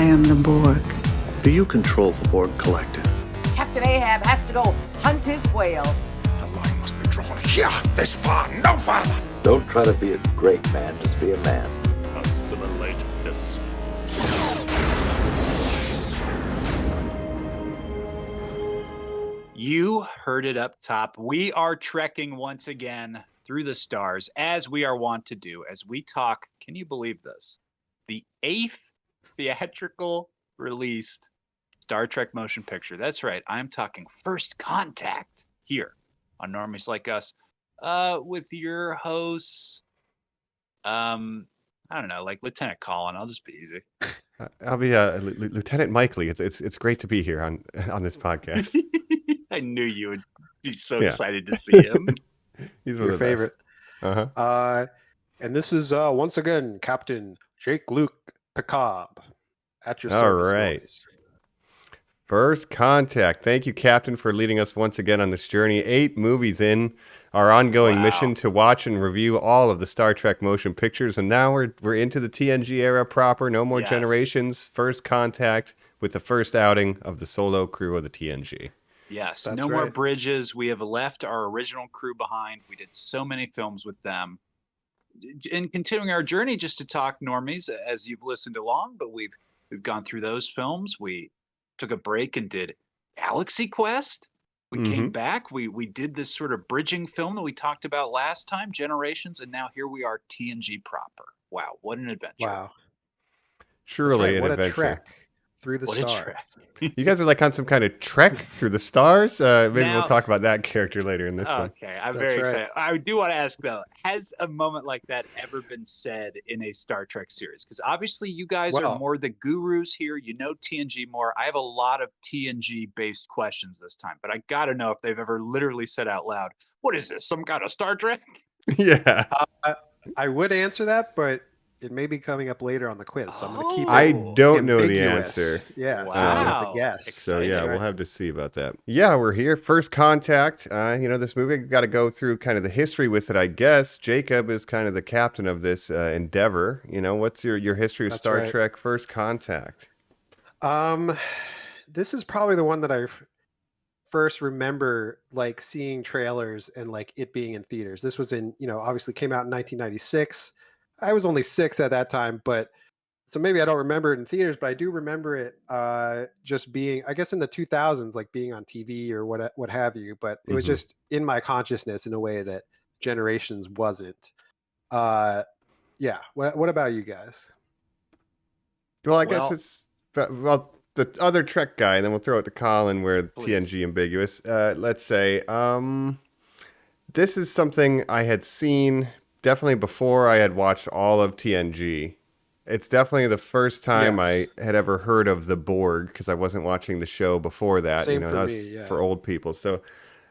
I am the Borg. Do you control the Borg Collective? Captain Ahab has to go hunt his whale. The line must be drawn here, this far, no farther. Don't try to be a great man, just be a man. Assimilate this. You heard it up top. We are trekking once again through the stars, as we are wont to do, as we talk, can you believe this? The 8th theatrical released Star Trek motion picture. That's right. I'm talking First Contact here on Normies Like Us, with your hosts, I don't know, like Lieutenant Colin. I'll just be easy. I'll be Lieutenant Mikely. It's great to be here on this podcast. I knew you would be so excited to see him. He's your favorite. Uh-huh. And this is once again Captain Jake Luke Picard at your service. All right. Noise. First Contact. Thank you, Captain, for leading us once again on this journey. 8 movies in our ongoing mission to watch and review all of the Star Trek motion pictures, and now we're into the TNG era proper. No more generations. First Contact with the first outing of the solo crew of the TNG. Yes, That's no more right. bridges. We have left our original crew behind. We did so many films with them. And continuing our journey just to talk normies as you've listened along, but we've gone through those films. We took a break and did Galaxy Quest. We came back. We did this sort of bridging film that we talked about last time, Generations, and now here we are, TNG proper. Wow, what an adventure. Wow. Truly What an a adventure. trek through the What stars. a trek. You guys are like on some kind of trek through the stars. Maybe Now- we'll talk about that character later in this one. Okay, I'm That's very right. excited. I do want to ask though, has a moment like that ever been said in a Star Trek series? Because obviously you guys are Well- more the gurus here. You know TNG more. I have a lot of TNG based questions this time, but I got to know if they've ever literally said out loud, "What is this? Some kind of Star Trek?" Yeah. I would answer that, but it may be coming up later on the quiz, so I'm going to keep it I don't know the ambiguous. answer. Yeah, Wow. so I'm gonna have to guess. So yeah, Exciting. we'll have to see about that. Yeah, we're here. First Contact. This movie got to go through kind of the history with it, I guess. Jacob is kind of the captain of this endeavor. What's your history of That's Star right. Trek First Contact? This is probably the one that I first remember like seeing trailers and like it being in theaters. This was in, obviously came out in 1996. I was only 6 at that time, but so maybe I don't remember it in theaters, but I do remember it just being, I guess in the 2000s, like being on TV or what have you, but it was just in my consciousness in a way that Generations wasn't. Yeah. What about you guys? Well, I guess Well- it's the other Trek guy, and then we'll throw it to Colin where Please. TNG ambiguous. Let's say this is something I had seen definitely before I had watched all of TNG. It's definitely the first time Yes. I had ever heard of the Borg because I wasn't watching the show before that. Same that for was me, yeah. for old people. So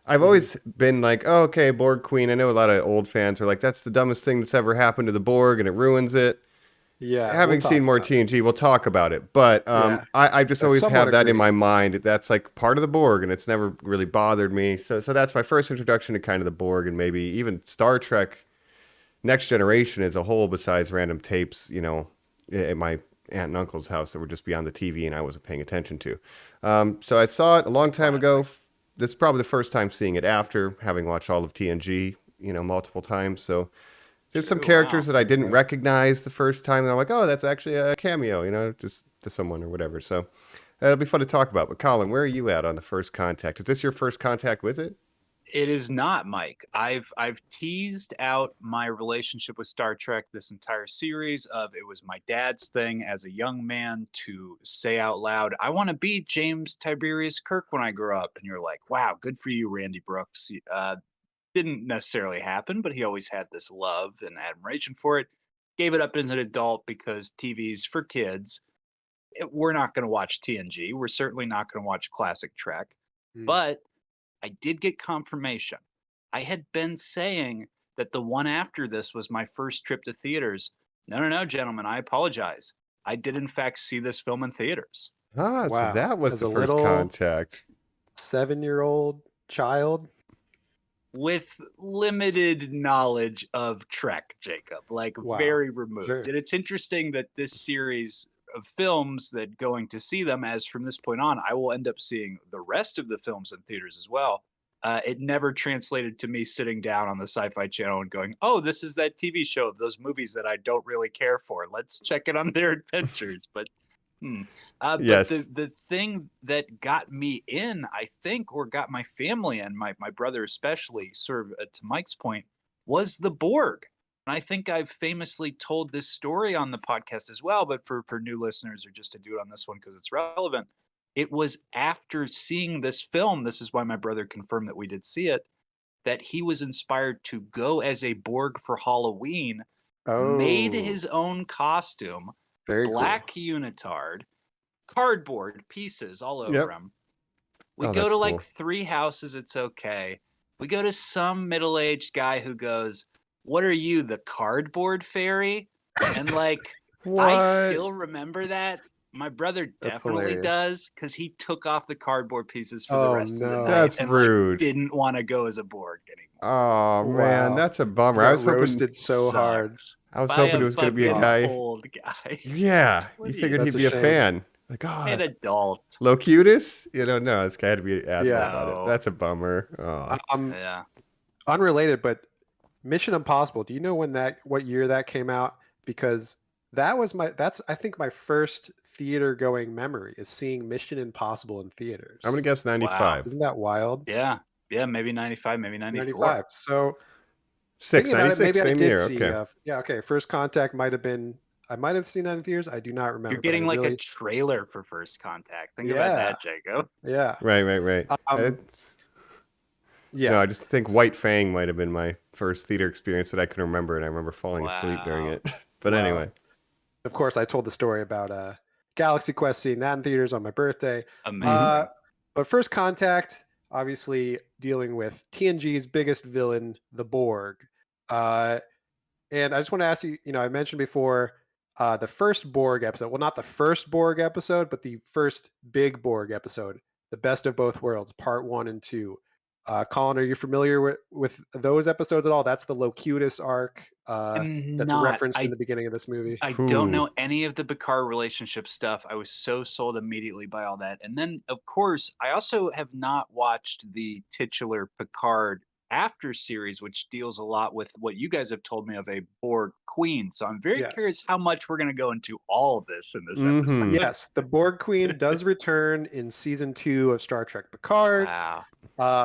I've always been like, oh, okay, Borg Queen. I know a lot of old fans are like, that's the dumbest thing that's ever happened to the Borg and it ruins it. Yeah. Having we'll seen talk more about it. TNG, we'll talk about it. But Yeah. I just I always somewhat have that in agree. my mind. That's like part of the Borg, and it's never really bothered me. So that's my first introduction to kind of the Borg, and maybe even Star Trek Next Generation as a whole, besides random tapes, at my aunt and uncle's house that were just beyond the TV and I wasn't paying attention to. So I saw it a long time ago. This is probably the first time seeing it after having watched all of TNG, multiple times. So there's some characters that I didn't recognize the first time. And I'm like, oh, that's actually a cameo, just to someone or whatever. So it'll be fun to talk about. But Colin, where are you at on the First Contact? Is this your first contact with it? It is not, Mike. I've teased out my relationship with Star Trek this entire series of it was my dad's thing as a young man to say out loud, I want to be James Tiberius Kirk when I grow up. And you're like, wow, good for you, Randy Brooks. Didn't necessarily happen, but he always had this love and admiration for it. Gave it up as an adult because TV's for kids. We're not going to watch TNG. We're certainly not going to watch classic Trek. But I did get confirmation. I had been saying that the one after this was my first trip to theaters. No, gentlemen, I apologize. I did, in fact, see this film in theaters. Ah, Wow. so that was As the a First little- Contact. 7-year-old child. With limited knowledge of Trek, Jacob, like Wow. very removed. Sure. And it's interesting that this series of films that going to see them, as from this point on, I will end up seeing the rest of the films in theaters as well. It never translated to me sitting down on the Sci-Fi Channel and going, "Oh, this is that TV show of those movies that I don't really care for. Let's check it on their adventures." But, Yes. but the thing that got me in, I think, or got my family in, my brother especially, sort of to Mike's point, was the Borg. And I think I've famously told this story on the podcast as well, but for new listeners, or just to do it on this one because it's relevant. It was after seeing this film, this is why my brother confirmed that we did see it, that he was inspired to go as a Borg for Halloween, made his own costume, Very black unitard, cardboard pieces all over Yep. him. We Oh, go that's to like cool. 3 houses, it's okay. We go to some middle-aged guy who goes, "What are you, the cardboard fairy?" And like, I still remember that. My brother That's definitely hilarious. does, because he took off the cardboard pieces for the Oh, rest of the no. night. That's and rude. Like, didn't want to go as a Borg anymore. Oh man, Wow. that's a bummer. Got I was hoping roasted so hard. Sucks. I was By hoping a it was going to be a fucking guy. old guy. Yeah, What you are figured That's he'd a be a shame. fan. Like, An oh, adult. Locutus? No, this guy had to be an asshole Yeah. about it. No. That's a bummer. Oh. Yeah. Unrelated, but Mission Impossible. Do you know what year that came out? Because that's I think my first theater going memory is seeing Mission Impossible in theaters. I'm going to guess 95. Isn't that wild? Yeah. Yeah, maybe 95, maybe 94. 95. So 6, thinking about it, 96, maybe I same did year. see. Okay. Okay. First Contact might have been. I might have seen that in theaters. I do not remember. You're but I getting like really, a trailer for First Contact. Think Yeah. about that, Jacob. yeah. Right. Yeah. No, I just think White Fang might have been my first theater experience that I can remember, and I remember falling asleep during Wow. it. But Wow. anyway. Of course, I told the story about Galaxy Quest, seeing that in theaters on my birthday. Amazing. But First Contact, obviously dealing with TNG's biggest villain, the Borg. And I just want to ask you, I mentioned before the first Borg episode. Well, not the first Borg episode, but the first big Borg episode, The Best of Both Worlds, Part 1 and 2. Colin, are you familiar with those episodes at all? That's the Locutus arc that's referenced in the beginning of this movie. I don't know any of the Picard relationship stuff. I was so sold immediately by all that. And then, of course, I also have not watched the titular Picard after series, which deals a lot with what you guys have told me of a Borg queen. So I'm very Yes. curious how much we're going to go into all of this in this Mhm. episode. Yes, the Borg Queen does return in season 2 of Star Trek Picard. Wow.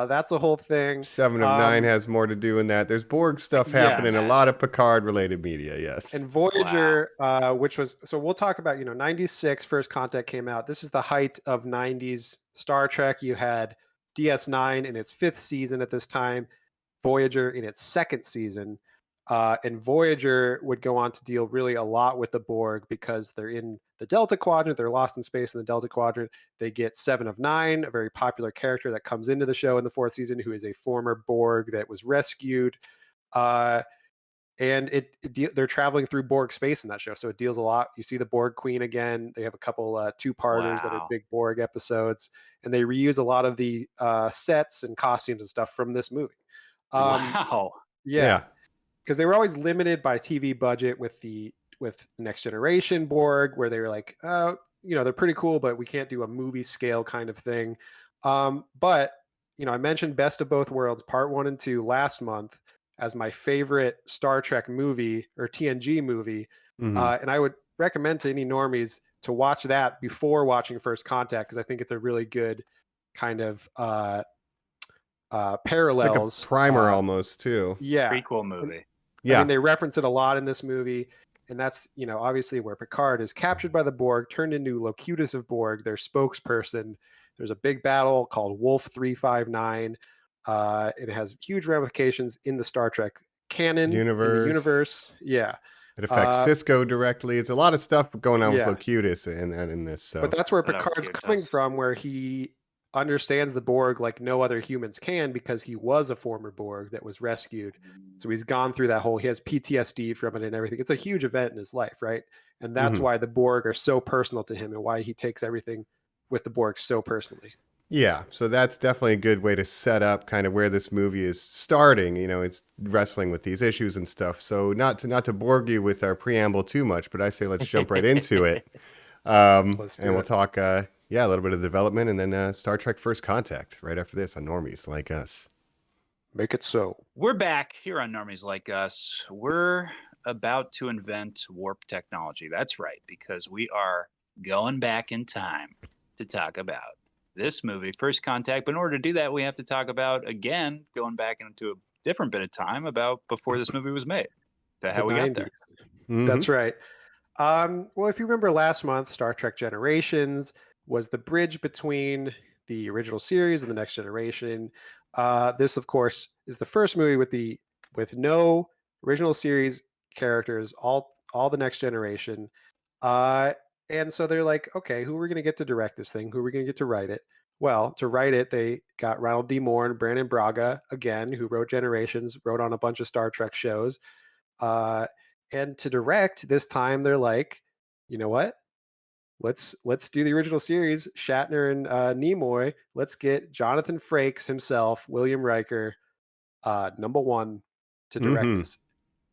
That's a whole thing. 7 of 9 has more to do in that. There's Borg stuff happening, a Yes. lot of Picard related media, yes. And Voyager, which was, so we'll talk about, 96 First Contact came out. This is the height of 90s Star Trek. You had DS9 in its 5th season at this time, Voyager in its 2nd season. And Voyager would go on to deal really a lot with the Borg because they're in the Delta Quadrant. They're lost in space in the Delta Quadrant. They get 7 of 9, a very popular character that comes into the show in the 4th season, who is a former Borg that was rescued. And they're traveling through Borg space in that show. So it deals a lot. You see the Borg Queen again. They have a couple 2-parters that are Wow. big Borg episodes. And they reuse a lot of the sets and costumes and stuff from this movie. Wow. Yeah. Because they were always limited by TV budget with the Next Generation Borg, where they were like, they're pretty cool, but we can't do a movie scale kind of thing. But I mentioned Best of Both Worlds, Part 1 and 2 last month as my favorite Star Trek movie or TNG movie. Mhm. And I would recommend to any normies to watch that before watching First Contact, because I think it's a really good kind of parallels. It's like a primer almost, too. Yeah. Prequel movie. I Yeah. mean, they reference it a lot in this movie, and that's obviously where Picard is captured by the Borg, turned into Locutus of Borg, their spokesperson. There's a big battle called Wolf 359. It has huge ramifications in the Star Trek canon, in the universe. Yeah, It affects Cisco directly. It's a lot of stuff going on with Yeah. Locutus in this. So. but that's where Without Picard's Locutus. coming from, where he understands the Borg like no other humans can, because he was a former Borg that was rescued. So he's gone through that whole, he has PTSD from it and everything. It's a huge event in his life, right? And that's Mhm. why the Borg are so personal to him, and why he takes everything with the Borg so personally. Yeah, so that's definitely a good way to set up kind of where this movie is starting. It's wrestling with these issues and stuff. So not to bore you with our preamble too much, but I say let's jump right into it. Let's do And we'll it. talk, a little bit of development, and then Star Trek First Contact right after this on Normies Like Us. Make it so. We're back here on Normies Like Us. We're about to invent warp technology. That's right, because we are going back in time to talk about this movie, First Contact. But in order to do that, we have to talk about, again, going back into a different bit of time about before this movie was made. That's how we got there. That's right. Well, if you remember last month, Star Trek Generations was the bridge between the original series and the Next Generation. This, of course, is the first movie with no original series characters, all the Next Generation. And so they're like, okay, who are we going to get to direct this thing? Who are we going to get to write it? Well, to write it, they got Ronald D. Moore and Brandon Braga, again, who wrote Generations, wrote on a bunch of Star Trek shows. And to direct this time, they're like, you know what? Let's do the original series, Shatner and Nimoy. Let's get Jonathan Frakes himself, William Riker, number one, to direct this.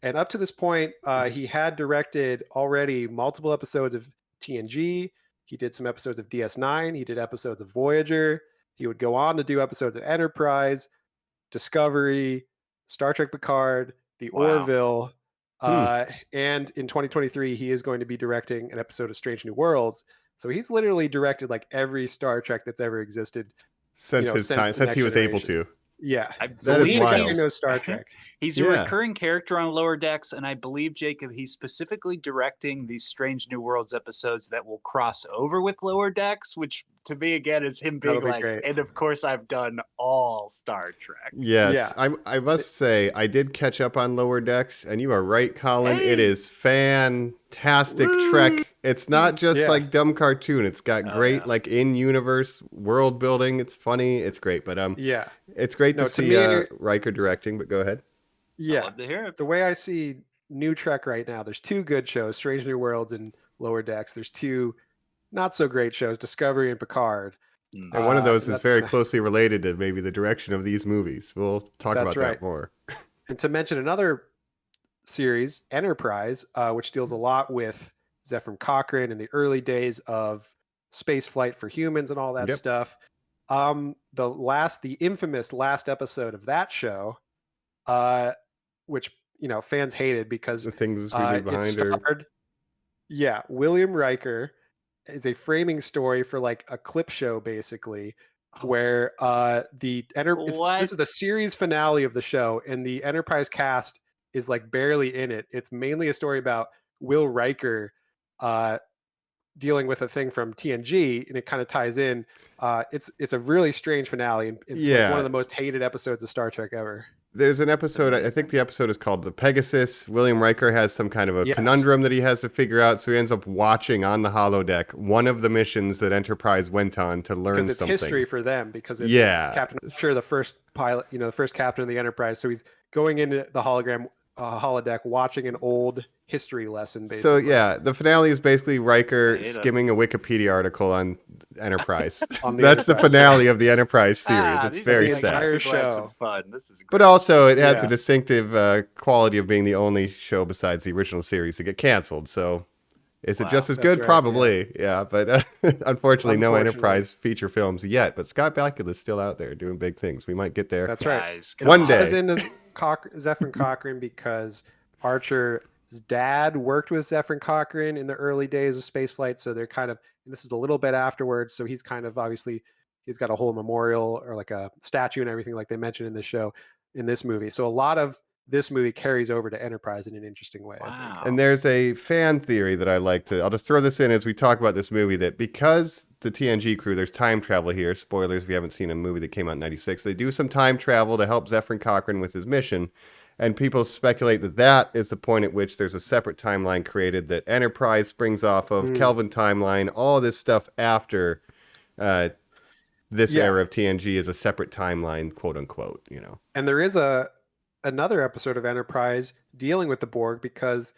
And up to this point, he had directed already multiple episodes of TNG. He did some episodes of DS9. He did episodes of Voyager. He would go on to do episodes of Enterprise, Discovery, Star Trek Picard, The Orville. And in 2023, he is going to be directing an episode of Strange New Worlds. So he's literally directed like every Star Trek that's ever existed Since his time, since he was able to. Yeah, that is wild. He knows Star Trek. He's a recurring character on Lower Decks, and I believe, Jacob, he's specifically directing these Strange New Worlds episodes that will cross over with Lower Decks, which to me, again, is him being like, great. And of course, I've done all Star Trek. Yes, yeah. I must say, I did catch up on Lower Decks, and you are right, Colin. It is fantastic Trek. It's not just like dumb cartoon. It's got great like in-universe world building. It's funny. It's great. But it's great to see Riker directing. But go ahead. Yeah, I'd love to hear it. The way I see New Trek right now, there's two good shows, Strange New Worlds and Lower Decks. There's two not so great shows, Discovery and Picard. And one of those is very closely related to maybe the direction of these movies. We'll talk about that more. And to mention another series, Enterprise, which deals a lot with Zefram Cochrane in the early days of space flight for humans and all that stuff. The infamous last episode of that show, which fans hated because the things we do behind her. Yeah, William Riker is a framing story for like a clip show, basically, where this is the series finale of the show, and the Enterprise cast is like barely in it. It's mainly a story about Will Riker dealing with a thing from TNG, and it kind of ties in. It's a really strange finale, and it's like one of the most hated episodes of Star Trek ever. There's an episode, I think the episode is called The Pegasus. William Riker has some kind of a conundrum that he has to figure out, so he ends up watching on the holodeck one of the missions that Enterprise went on to learn something. Because it's history for them, because it's Captain Archer, the first pilot, the first captain of the Enterprise, so he's going into the holodeck watching an old history lesson, basically. So the finale is basically Riker skimming a Wikipedia article on Enterprise. That's the finale of the Enterprise series. It's very sad. Some fun. This is great. But also it has a distinctive quality of being the only show besides the original series to get canceled. So is it just as good? Right, probably. But unfortunately no Enterprise feature films yet. But Scott Bakula is still out there doing big things. We might get there. That's right. One day. Zefram Cochrane, because Archer's dad worked with Zefram Cochrane in the early days of spaceflight, so they're kind of, and this is a little bit afterwards, so he's kind of obviously he's got a whole memorial or like a statue and everything like they mentioned in the show, in this movie. So a lot of this movie carries over to Enterprise in an interesting way. Wow. And there's a fan theory that I like to, I'll just throw this in as we talk about this movie, that because the TNG crew, there's time travel here. Spoilers if you haven't seen a movie that came out in 96. They do some time travel to help Zefram Cochrane with his mission. And people speculate that that is the point at which there's a separate timeline created that Enterprise springs off of, Kelvin timeline, all this stuff after this era of TNG is a separate timeline, quote unquote, And there is another episode of Enterprise dealing with the Borg, because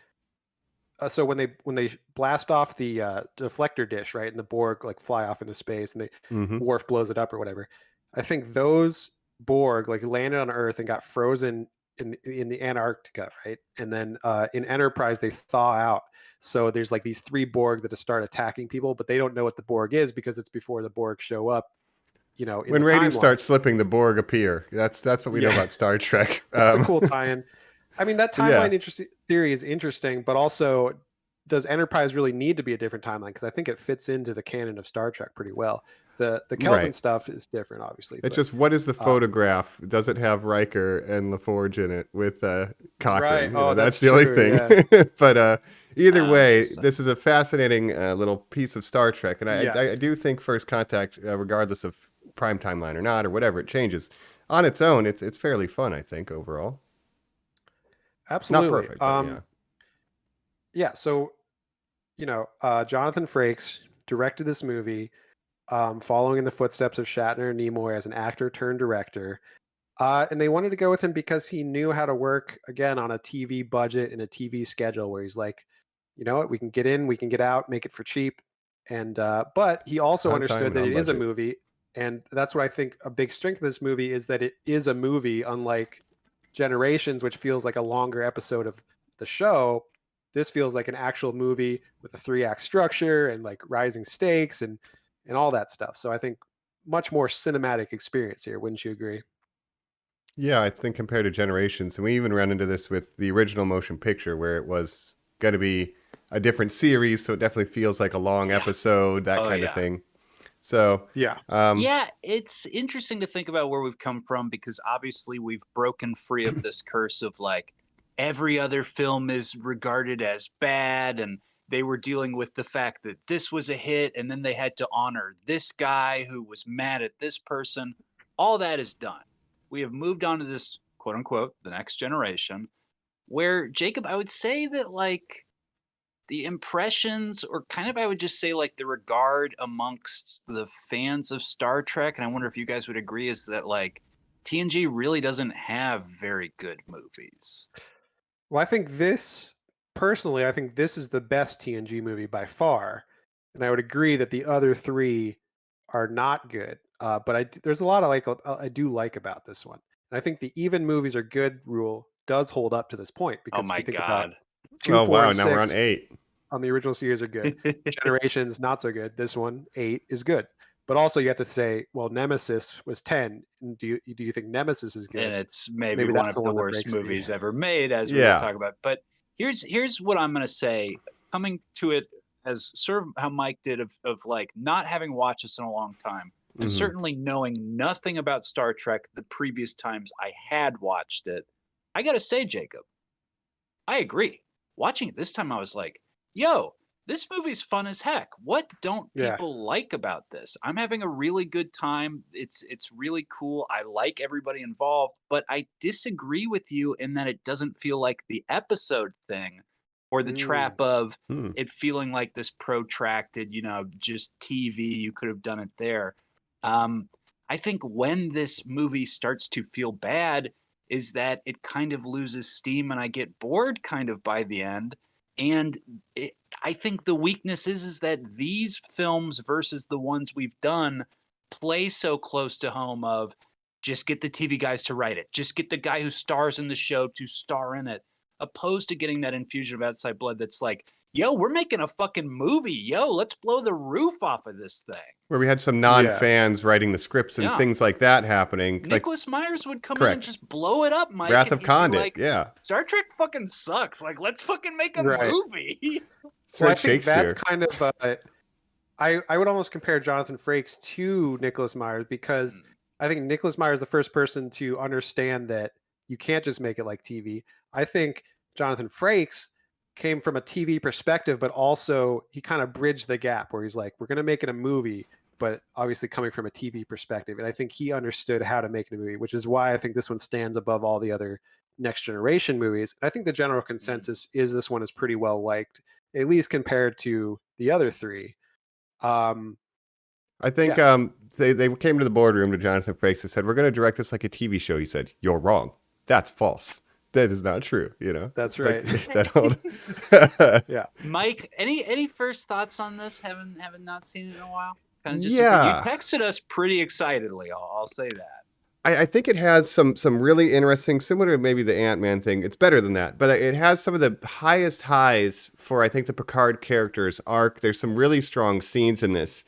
so when they blast off the deflector dish, right, and the Borg like fly off into space, and Worf blows it up or whatever, I think those Borg like landed on Earth and got frozen in the Antarctica, right? And then in Enterprise they thaw out. So there's like these 3 Borg that start attacking people, but they don't know what the Borg is because it's before the Borg show up. In when the ratings timeline. start slipping, the Borg appear. That's what we know about Star Trek. It's a cool tie-in. I mean, that timeline theory is interesting, but also, does Enterprise really need to be a different timeline? Because I think it fits into the canon of Star Trek pretty well. The Kelvin stuff is different, obviously. It's just, what is the photograph? Does it have Riker and LaForge in it with Cochrane? Right. Oh, that's the only thing. Yeah. But either way, this is a fascinating little piece of Star Trek. And I do think First Contact, regardless of prime timeline or not, or whatever it changes, on its own, it's fairly fun, I think, overall. Absolutely. Not perfect, but yeah. So, Jonathan Frakes directed this movie, following in the footsteps of Shatner and Nimoy as an actor turned director. And they wanted to go with him because he knew how to work, again, on a TV budget and a TV schedule where he's like, you know what, we can get in, we can get out, make it for cheap. And but he also understood that it is a movie. And that's what I think a big strength of this movie is, that it is a movie, unlike Generations, which feels like a longer episode of the show. This feels like an actual movie with a 3-act structure and like rising stakes and all that stuff. So I think much more cinematic experience here. Wouldn't you agree? Yeah, I think compared to Generations, and we even ran into this with the original motion picture, where it was going to be a different series, so it definitely feels like a long episode, that kind of thing. So yeah, it's interesting to think about where we've come from, because obviously we've broken free of this curse of like every other film is regarded as bad, and they were dealing with the fact that this was a hit, and then they had to honor this guy who was mad at this person. All that is done. We have moved on to this, quote unquote, the next generation, where, Jacob, I would say that like the impressions, or kind of, I would just say like the regard amongst the fans of Star Trek, and I wonder if you guys would agree, is that like TNG really doesn't have very good movies. Well, I think this is the best TNG movie by far. And I would agree that the other 3 are not good. But there's a lot I do like about this one. And I think the even movies are good rule does hold up to this point. Because oh my God. About 2, 4, wow, and now 6 we're on 8. on the original series are good. Generations, not so good. This one, 8, is good. But also you have to say, well, Nemesis was 10. And do you think Nemesis is good? And it's maybe one of the worst movies ever made, as we talk about. But here's what I'm going to say, coming to it as sort of how Mike did, of like not having watched this in a long time, and certainly knowing nothing about Star Trek the previous times I had watched it. I got to say, Jacob, I agree. Watching it this time, I was like, yo, this movie's fun as heck. What don't people like about this? I'm having a really good time. It's really cool. I like everybody involved, but I disagree with you in that it doesn't feel like the episode thing, or the trap of it feeling like this protracted, just TV. You could have done it there. I think when this movie starts to feel bad is that it kind of loses steam, and I get bored kind of by the end. And I think the weakness is that these films versus the ones we've done play so close to home of just get the TV guys to write it. Just get the guy who stars in the show to star in it, opposed to getting that infusion of outside blood that's like, yo, we're making a fucking movie. Yo, let's blow the roof off of this thing. Where we had some non-fans writing the scripts and things like that happening. Nicholas Myers would come in and just blow it up, Mike. Wrath of Condit, like, Star Trek fucking sucks. Like, let's fucking make a movie. Well, I think that's kind of I would almost compare Jonathan Frakes to Nicholas Myers, because I think Nicholas Myers is the first person to understand that you can't just make it like TV. I think Jonathan Frakes came from a TV perspective, but also he kind of bridged the gap where he's like, we're going to make it a movie, but obviously coming from a TV perspective. And I think he understood how to make it a movie, which is why I think this one stands above all the other Next Generation movies. I think the general consensus is this one is pretty well liked, at least compared to the other 3. I think they came to the boardroom to Jonathan Frakes and said, we're going to direct this like a TV show. He said, you're wrong. That's false. That is not true, That's right. Like, that old... Yeah. Mike, any first thoughts on this? Having not seen it in a while? Kind of just you texted us pretty excitedly. I'll say that. I think it has some really interesting, similar to maybe the Ant-Man thing. It's better than that, but it has some of the highest highs for, I think, the Picard character's arc. There's some really strong scenes in this,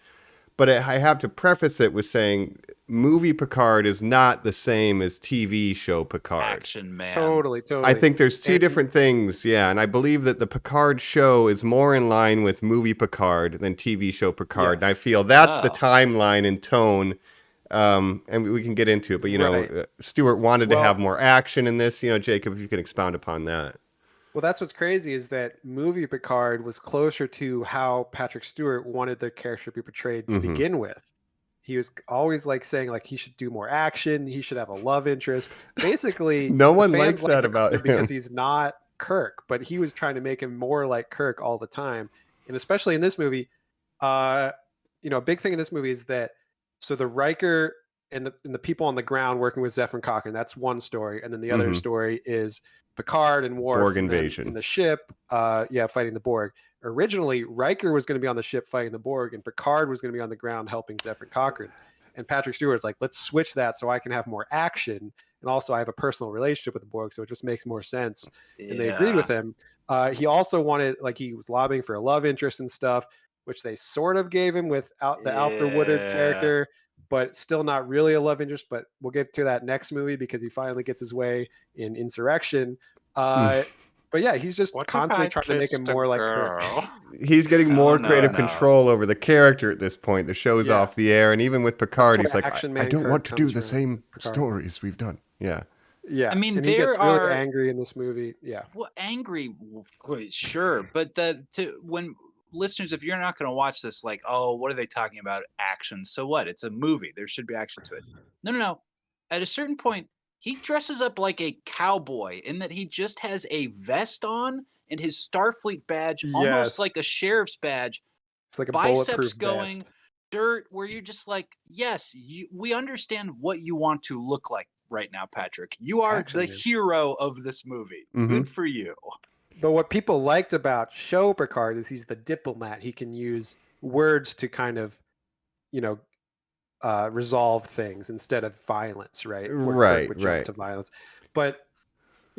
but I have to preface it with saying movie Picard is not the same as TV show Picard. Action man. Totally. I think there's two different things, yeah, and I believe that the Picard show is more in line with movie Picard than TV show Picard. Yes. And I feel that's the timeline and tone. And we can get into it, but Right. Stewart wanted to have more action in this. Jacob, if you can expound upon that. Well, that's what's crazy is that movie Picard was closer to how Patrick Stewart wanted the character to be portrayed to begin with. He was always saying he should do more action. He should have a love interest. Basically, no one fans likes that about him because he's not Kirk, but he was trying to make him more like Kirk all the time. And especially in this movie, a big thing in this movie is that so the Riker and the people on the ground working with Zephyr and Cochrane, that's one story, and then the other story is Picard and Worf Borg invasion in the ship, fighting the Borg. Originally, Riker was going to be on the ship fighting the Borg, and Picard was going to be on the ground helping Zephyr and Cochrane. And Patrick Stewart was like, let's switch that so I can have more action, and also I have a personal relationship with the Borg, so it just makes more sense. Yeah. And they agreed with him. He also wanted, he was lobbying for a love interest and stuff, which they sort of gave him with the Alfre Woodard character, but still not really a love interest. But we'll get to that next movie because he finally gets his way in Insurrection. But yeah, he's just constantly trying to make him more like Kirk. He's getting more creative control over the character at this point. The show's off the air, and even with Picard, he's like, I don't want to do the same stories we've done. Yeah. Yeah, I mean, and he gets really angry in this movie. Yeah, well, angry, sure, but when listeners, if you're not going to watch this, oh, what are they talking about? Action. So what? It's a movie. There should be action to it. No. At a certain point, he dresses up like a cowboy in that he just has a vest on and his Starfleet badge, almost like a sheriff's badge. It's like a biceps going, vest. Dirt, where you're just like, yes, we understand what you want to look like right now, Patrick. You are the hero of this movie. Good for you. But what people liked about show Picard is he's the diplomat. He can use words to kind of, resolve things instead of violence, right? Right. To violence. But,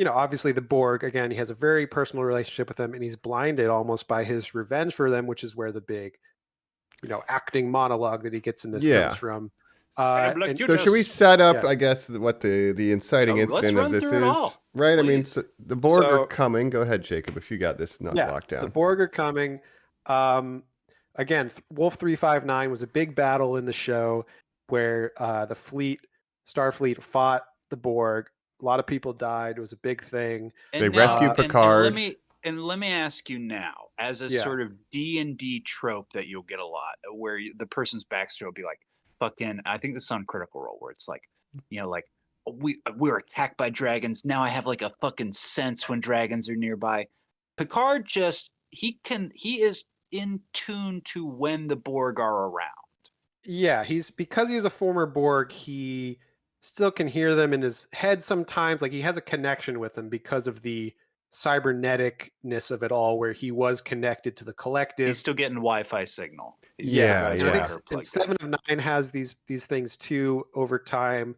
obviously the Borg, again, he has a very personal relationship with them, and he's blinded almost by his revenge for them, which is where the big, acting monologue that he gets in this comes from. So should we set up, I guess, what the inciting incident of this is? Right? Please. I mean, so the Borg are coming. Go ahead, Jacob, if you got this locked down. The Borg are coming. Again, Wolf 359 was a big battle in the show where the Starfleet fought the Borg. A lot of people died. It was a big thing. They rescued Picard. And let me ask you now, as a sort of D&D trope that you'll get a lot, where the person's backstory will be like, fucking, I think this is on Critical Role, where it's like, we were attacked by dragons. Now I have a fucking sense when dragons are nearby. Picard he is in tune to when the Borg are around. Yeah, because he's a former Borg, he still can hear them in his head sometimes. He has a connection with them because of the cyberneticness of it all, where he was connected to the collective. He's still getting Wi-Fi signal. I think 7 of 9 has these things too over time,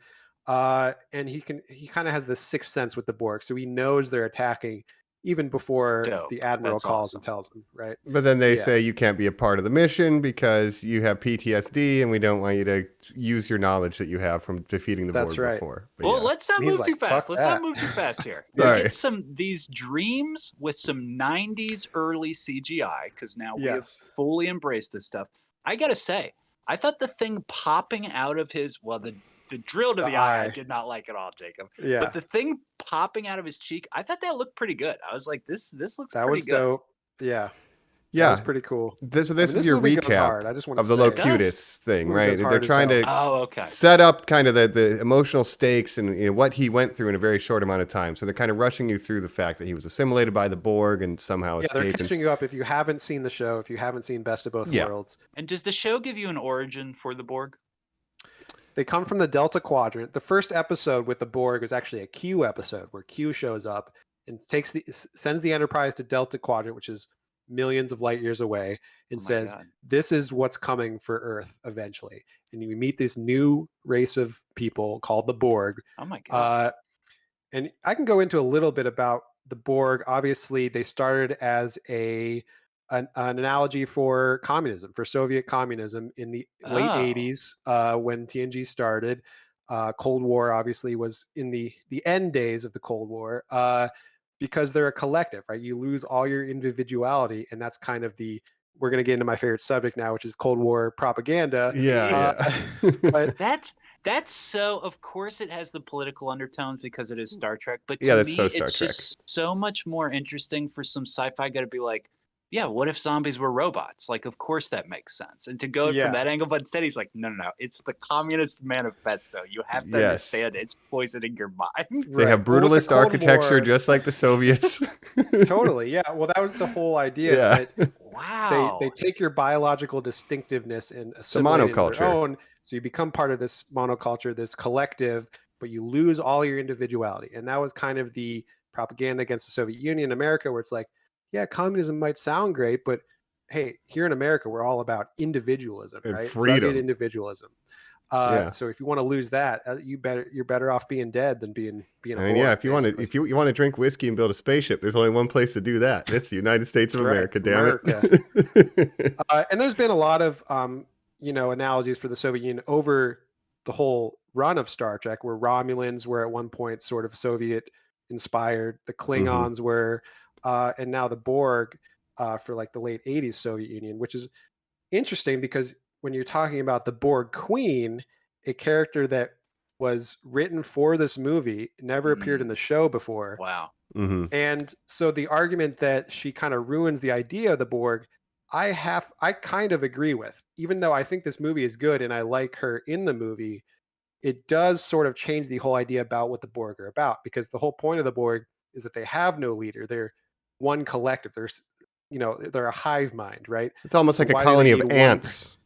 and he kind of has this sixth sense with the Borg, so he knows they're attacking even before the Admiral calls and tells him, right? But then they say you can't be a part of the mission because you have PTSD, and we don't want you to use your knowledge that you have from defeating the Borg before. But well, let's not move too fast. Let's not move too fast here. Get these dreams with some 90s early CGI, because now we have fully embraced this stuff. I gotta say, I thought the thing popping out of his, the drill to the eye, I did not like at all, Jacob. Yeah. But the thing popping out of his cheek, I thought that looked pretty good. I was like, this looks pretty good. That was dope. Yeah. Yeah. That was pretty cool. This is your recap of the Locutus thing, right? They're trying to set up kind of the emotional stakes and what he went through in a very short amount of time. So they're kind of rushing you through the fact that he was assimilated by the Borg and somehow escaped. They're catching you up if you haven't seen the show, if you haven't seen Best of Both Worlds. And does the show give you an origin for the Borg? They come from the Delta Quadrant. The first episode with the Borg is actually a Q episode where Q shows up and sends the Enterprise to Delta Quadrant, which is millions of light years away and Oh my says, God. this is what's coming for Earth eventually. And you meet this new race of people called the Borg. Oh my God. And I can go into a little bit about the Borg. Obviously, they started as an analogy for communism, for Soviet communism in the late Oh. 80s when TNG started. Cold War obviously was in the end days of the Cold War because they're a collective, right? You lose all your individuality, and that's kind of we're going to get into my favorite subject now, which is Cold War propaganda. Yeah. But That's so, of course it has the political undertones because it is Star Trek, but to Yeah, that's me so Star it's Trek. just so much more interesting for some sci-fi guy to be like, yeah, what if zombies were robots? Like, of course that makes sense. And to go Yeah. from that angle, but instead he's like, no, it's the Communist Manifesto. You have to Yes. understand it's poisoning your mind. They have Well, with the brutalist Cold architecture War- just like the Soviets. Totally, yeah. Well, that was the whole idea. Yeah. Is that Wow. they take your biological distinctiveness and assimilate it into monoculture. their own. So you become part of this monoculture, this collective, but you lose all your individuality. And that was kind of the propaganda against the Soviet Union, America, where it's like, yeah, communism might sound great, but hey, here in America, we're all about individualism, And right? freedom. Rugged individualism. Yeah. So if you want to lose that, you're better off being dead than being a I mean, yeah, Borg, if you want to, basically. if you want to drink whiskey and build a spaceship, there's only one place to do that. It's the United States of That's right, America. Damn it. And there's been a lot of analogies for the Soviet Union over the whole run of Star Trek, where Romulans were at one point sort of Soviet inspired, the Klingons were, and now the Borg for like the late 80s Soviet Union, which is interesting because when you're talking about the Borg Queen, a character that was written for this movie, never appeared in the show before. Wow. And so the argument that she kind of ruins the idea of the Borg, I kind of agree with. Even though I think this movie is good and I like her in the movie, it does sort of change the whole idea about what the Borg are about, because the whole point of the Borg is that they have no leader. They're one collective. They're a hive mind, right? It's almost So like a why do they colony of need one- ants.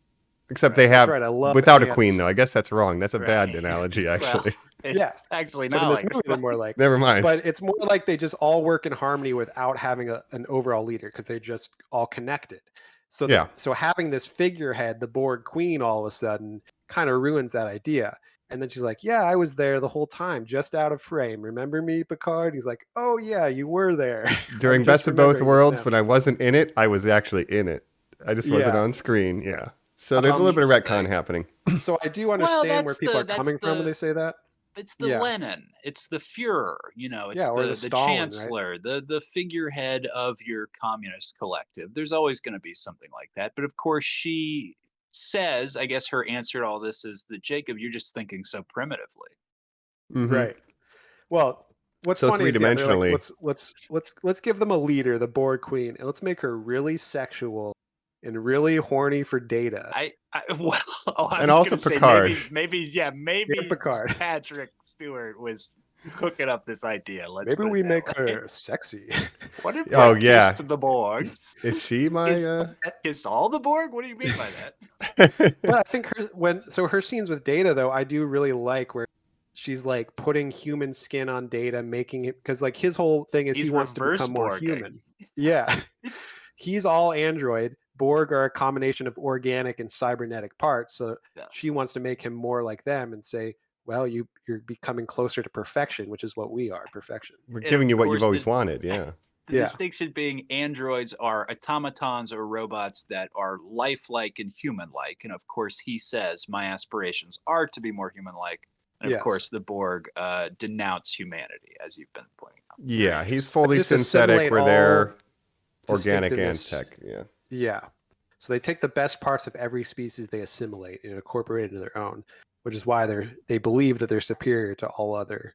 Except they That's have right, I love without a ants. queen, though. I guess that's wrong. That's a bad Right. analogy, actually. Yeah. Actually, But not in this like movie, they're more like, Never mind. but it's more like they just all work in harmony without having an overall leader, because they're just all connected. So Yeah. so having this figurehead, the Borg Queen, all of a sudden kind of ruins that idea. And then she's like, yeah, I was there the whole time, just out of frame. Remember me, Picard? He's like, oh yeah, you were there. During I'm just Best of Both remembering the Worlds, snap. when I wasn't in it, I was actually in it. I just wasn't Yeah. on screen. Yeah. So there's a little bit of retcon Interesting. happening. So I do understand where that's people are that's coming from when they say that. It's the Yeah. Lenin. It's the Führer. It's Yeah, or the the Stalin, right? chancellor, the figurehead of your communist collective. There's always going to be something like that. But of course, she says, I guess her answer to all this is that, Jacob, you're just thinking so primitively. Mhm. Right. Well, what's So funny is they're like, three-dimensionally- let's give them a leader, the Borg Queen, and let's make her really sexual and really horny for Data. Well, I And was also gonna say Picard. maybe Picard. Patrick Stewart was cooking up this idea. Let's Maybe put it we that make way. her sexy. What if Oh, we yeah. kissed the Borg? Is she my... Kissed all the Borg? What do you mean by that? But I think her scenes with Data, though, I do really like, where she's like putting human skin on Data, making it, because like his whole thing is He's he wants to reverse become more Borging. human. Yeah. He's all android. Borg are a combination of organic and cybernetic parts. So Yes. she wants to make him more like them and say, well, you're becoming closer to perfection, which is what we are, perfection. We're And giving of you what you've course, always the- wanted, yeah. The Yeah. distinction being androids are automatons or robots that are lifelike and human-like. And of course, he says, my aspirations are to be more human-like. And of Yes. course, the Borg denounce humanity, as you've been pointing out. Yeah, he's fully Just synthetic assimilate where they're all organic and distinctiveness. tech, yeah. Yeah. So they take the best parts of every species they assimilate and incorporate it into their own, which is why they believe that they're superior to all other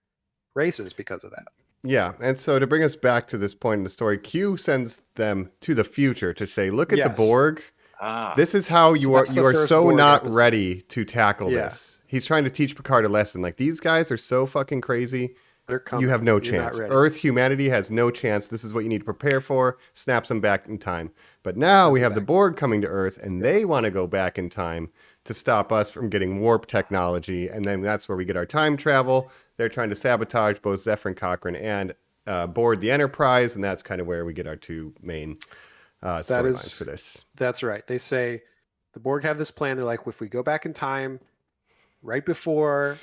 races because of that. Yeah, and so to bring us back to this point in the story, Q sends them to the future to say, look at the Yes. Borg. Ah, This is how you are that's the you are first so Borg not episode. ready to tackle Yeah. this. He's trying to teach Picard a lesson. Like, these guys are so fucking crazy. They're coming. You have no You're not chance. ready. Earth humanity has no chance. This is what you need to prepare for. Snaps them back in time. But now we have the Borg coming to Earth, and they want to go back in time to stop us from getting warp technology. And then that's where we get our time travel. They're trying to sabotage both Zephyr and Cochrane and board the Enterprise, and that's kind of where we get our two main storylines for this. That's right. They say the Borg have this plan. They're like, if we go back in time, right before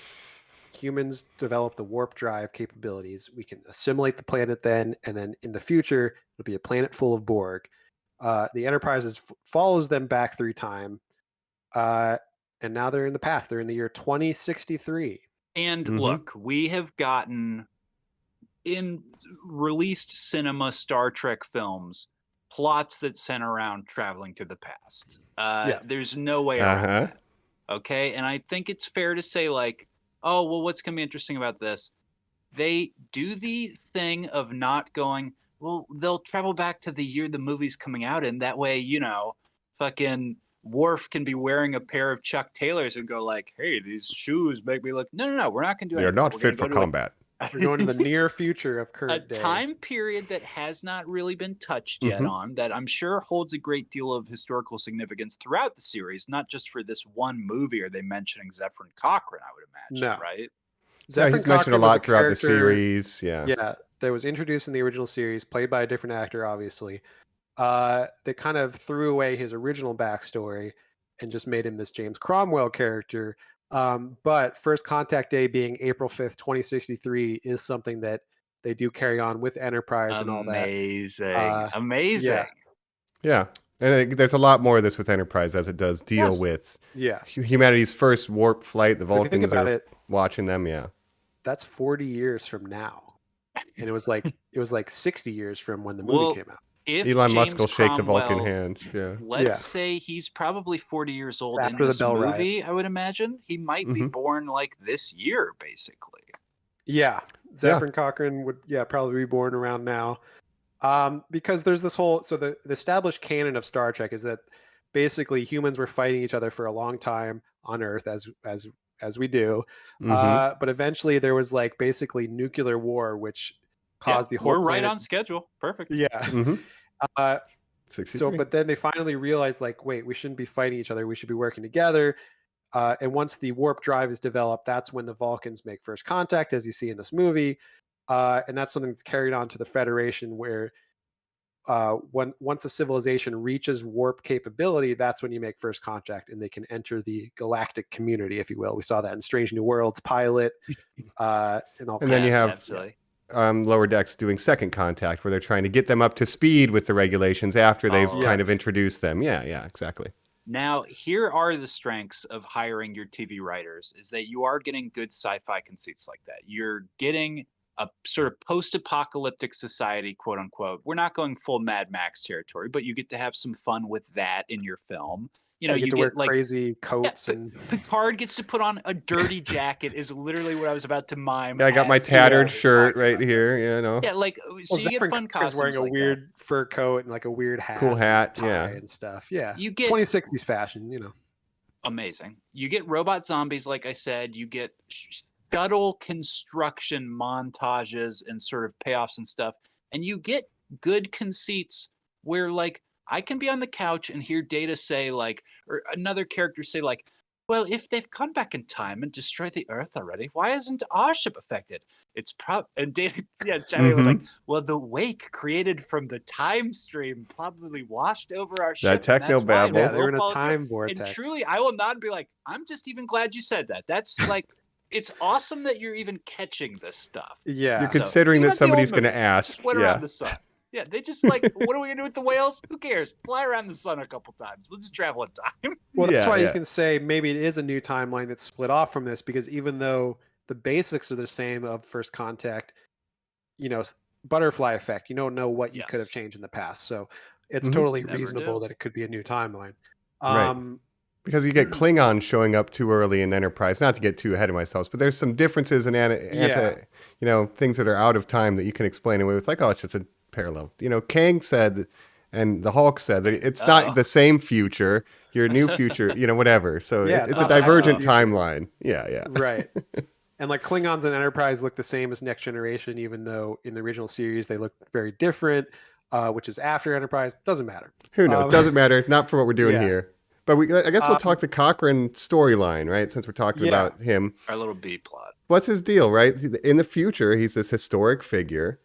humans develop the warp drive capabilities, we can assimilate the planet then, and then in the future, it'll be a planet full of Borg. The Enterprise follows them back through time, and now they're in the past. They're in the year 2063. And look, we have gotten in released cinema Star Trek films plots that center around traveling to the past. Yes. There's no way around that. Okay, and I think it's fair to say, like, oh, well, what's going to be interesting about this? They do the thing of not going, well, they'll travel back to the year the movie's coming out in. That way, you know, fucking Worf can be wearing a pair of Chuck Taylors and go like, hey, these shoes make me look... No, we're not going to do anything. They're not fit for combat. We're going to the near future of current day. A time period that has not really been touched yet on, that I'm sure holds a great deal of historical significance throughout the series, not just for this one movie. Are they mentioning Zefram Cochrane, I would imagine, right? Yeah, he's mentioned a lot throughout the series. Yeah, that was introduced in the original series, played by a different actor, obviously. They kind of threw away his original backstory and just made him this James Cromwell character. But First Contact Day being April 5th, 2063 is something that they do carry on with Enterprise and all that. Amazing. Yeah. And there's a lot more of this with Enterprise as it does deal with humanity's first warp flight. The Vulcans are watching them. Yeah. That's 40 years from now. And it was like 60 years from when the movie came out. Elon Musk will shake the Vulcan hand. Yeah. Let's say he's probably 40 years old after in this movie, I would imagine. He might be born like this year, basically. Yeah. Zefram Cochrane would probably be born around now. Because there's this whole... So the established canon of Star Trek is that basically humans were fighting each other for a long time on Earth, as we do. But eventually there was like basically nuclear war, which caused the whole We're right planet... on schedule. Perfect. Yeah. But then they finally realized, like, wait, we shouldn't be fighting each other. We should be working together. And once the warp drive is developed, that's when the Vulcans make first contact, as you see in this movie. And that's something that's carried on to the Federation, where once a civilization reaches warp capability, that's when you make first contact and they can enter the galactic community, if you will. We saw that in Strange New Worlds pilot and all. And then you have Lower Decks doing second contact, where they're trying to get them up to speed with the regulations after they've kind of introduced them. Yeah, exactly. Now, here are the strengths of hiring your TV writers, is that you are getting good sci-fi conceits like that. You're getting a sort of post-apocalyptic society, quote unquote. We're not going full Mad Max territory, but you get to have some fun with that in your film. You know, you get wear like crazy coats, and Picard gets to put on a dirty jacket is literally what I was about to mime. Yeah, I got my tattered shirt right here. You know. Yeah, like so you get fun costumes. Wearing a weird fur coat and like a weird hat, cool hat, tie and stuff. Yeah, you get 2060s fashion. You know, amazing. You get robot zombies, like I said. You get shuttle construction montages and sort of payoffs and stuff, and you get good conceits where like. I can be on the couch and hear Data say like, or another character say like, well, if they've gone back in time and destroyed the Earth already, why isn't our ship affected? It's and Data, like, well, the wake created from the time stream probably washed over our ship. That techno babble. Yeah, they're in a time vortex. And truly, I will not be like, I'm just even glad you said that. That's like, it's awesome that you're even catching this stuff. Yeah, you're considering that somebody's going to ask. Went around the sun. Yeah, they just like, what are we gonna do with the whales? Who cares? Fly around the sun a couple times. We'll just travel in time. Well, that's why you can say maybe it is a new timeline that's split off from this, because even though the basics are the same of First Contact, you know, butterfly effect, you don't know what you could have changed in the past. So it's totally reasonable that it could be a new timeline. Right. Because you get Klingons showing up too early in Enterprise. Not to get too ahead of myself, but there's some differences in things that are out of time that you can explain away with, like, oh, it's just a parallel. You know, Kang said, and the Hulk said that it's not the same future, your new future, you know, whatever. So it's a divergent timeline. Yeah. Right. And like Klingons and Enterprise look the same as Next Generation, even though in the original series they look very different, which is after Enterprise. Doesn't matter. Who knows? Doesn't matter. Not for what we're doing here. But I guess we'll talk the Cochrane storyline, right? Since we're talking about him. Our little B plot. What's his deal, right? In the future, he's this historic figure.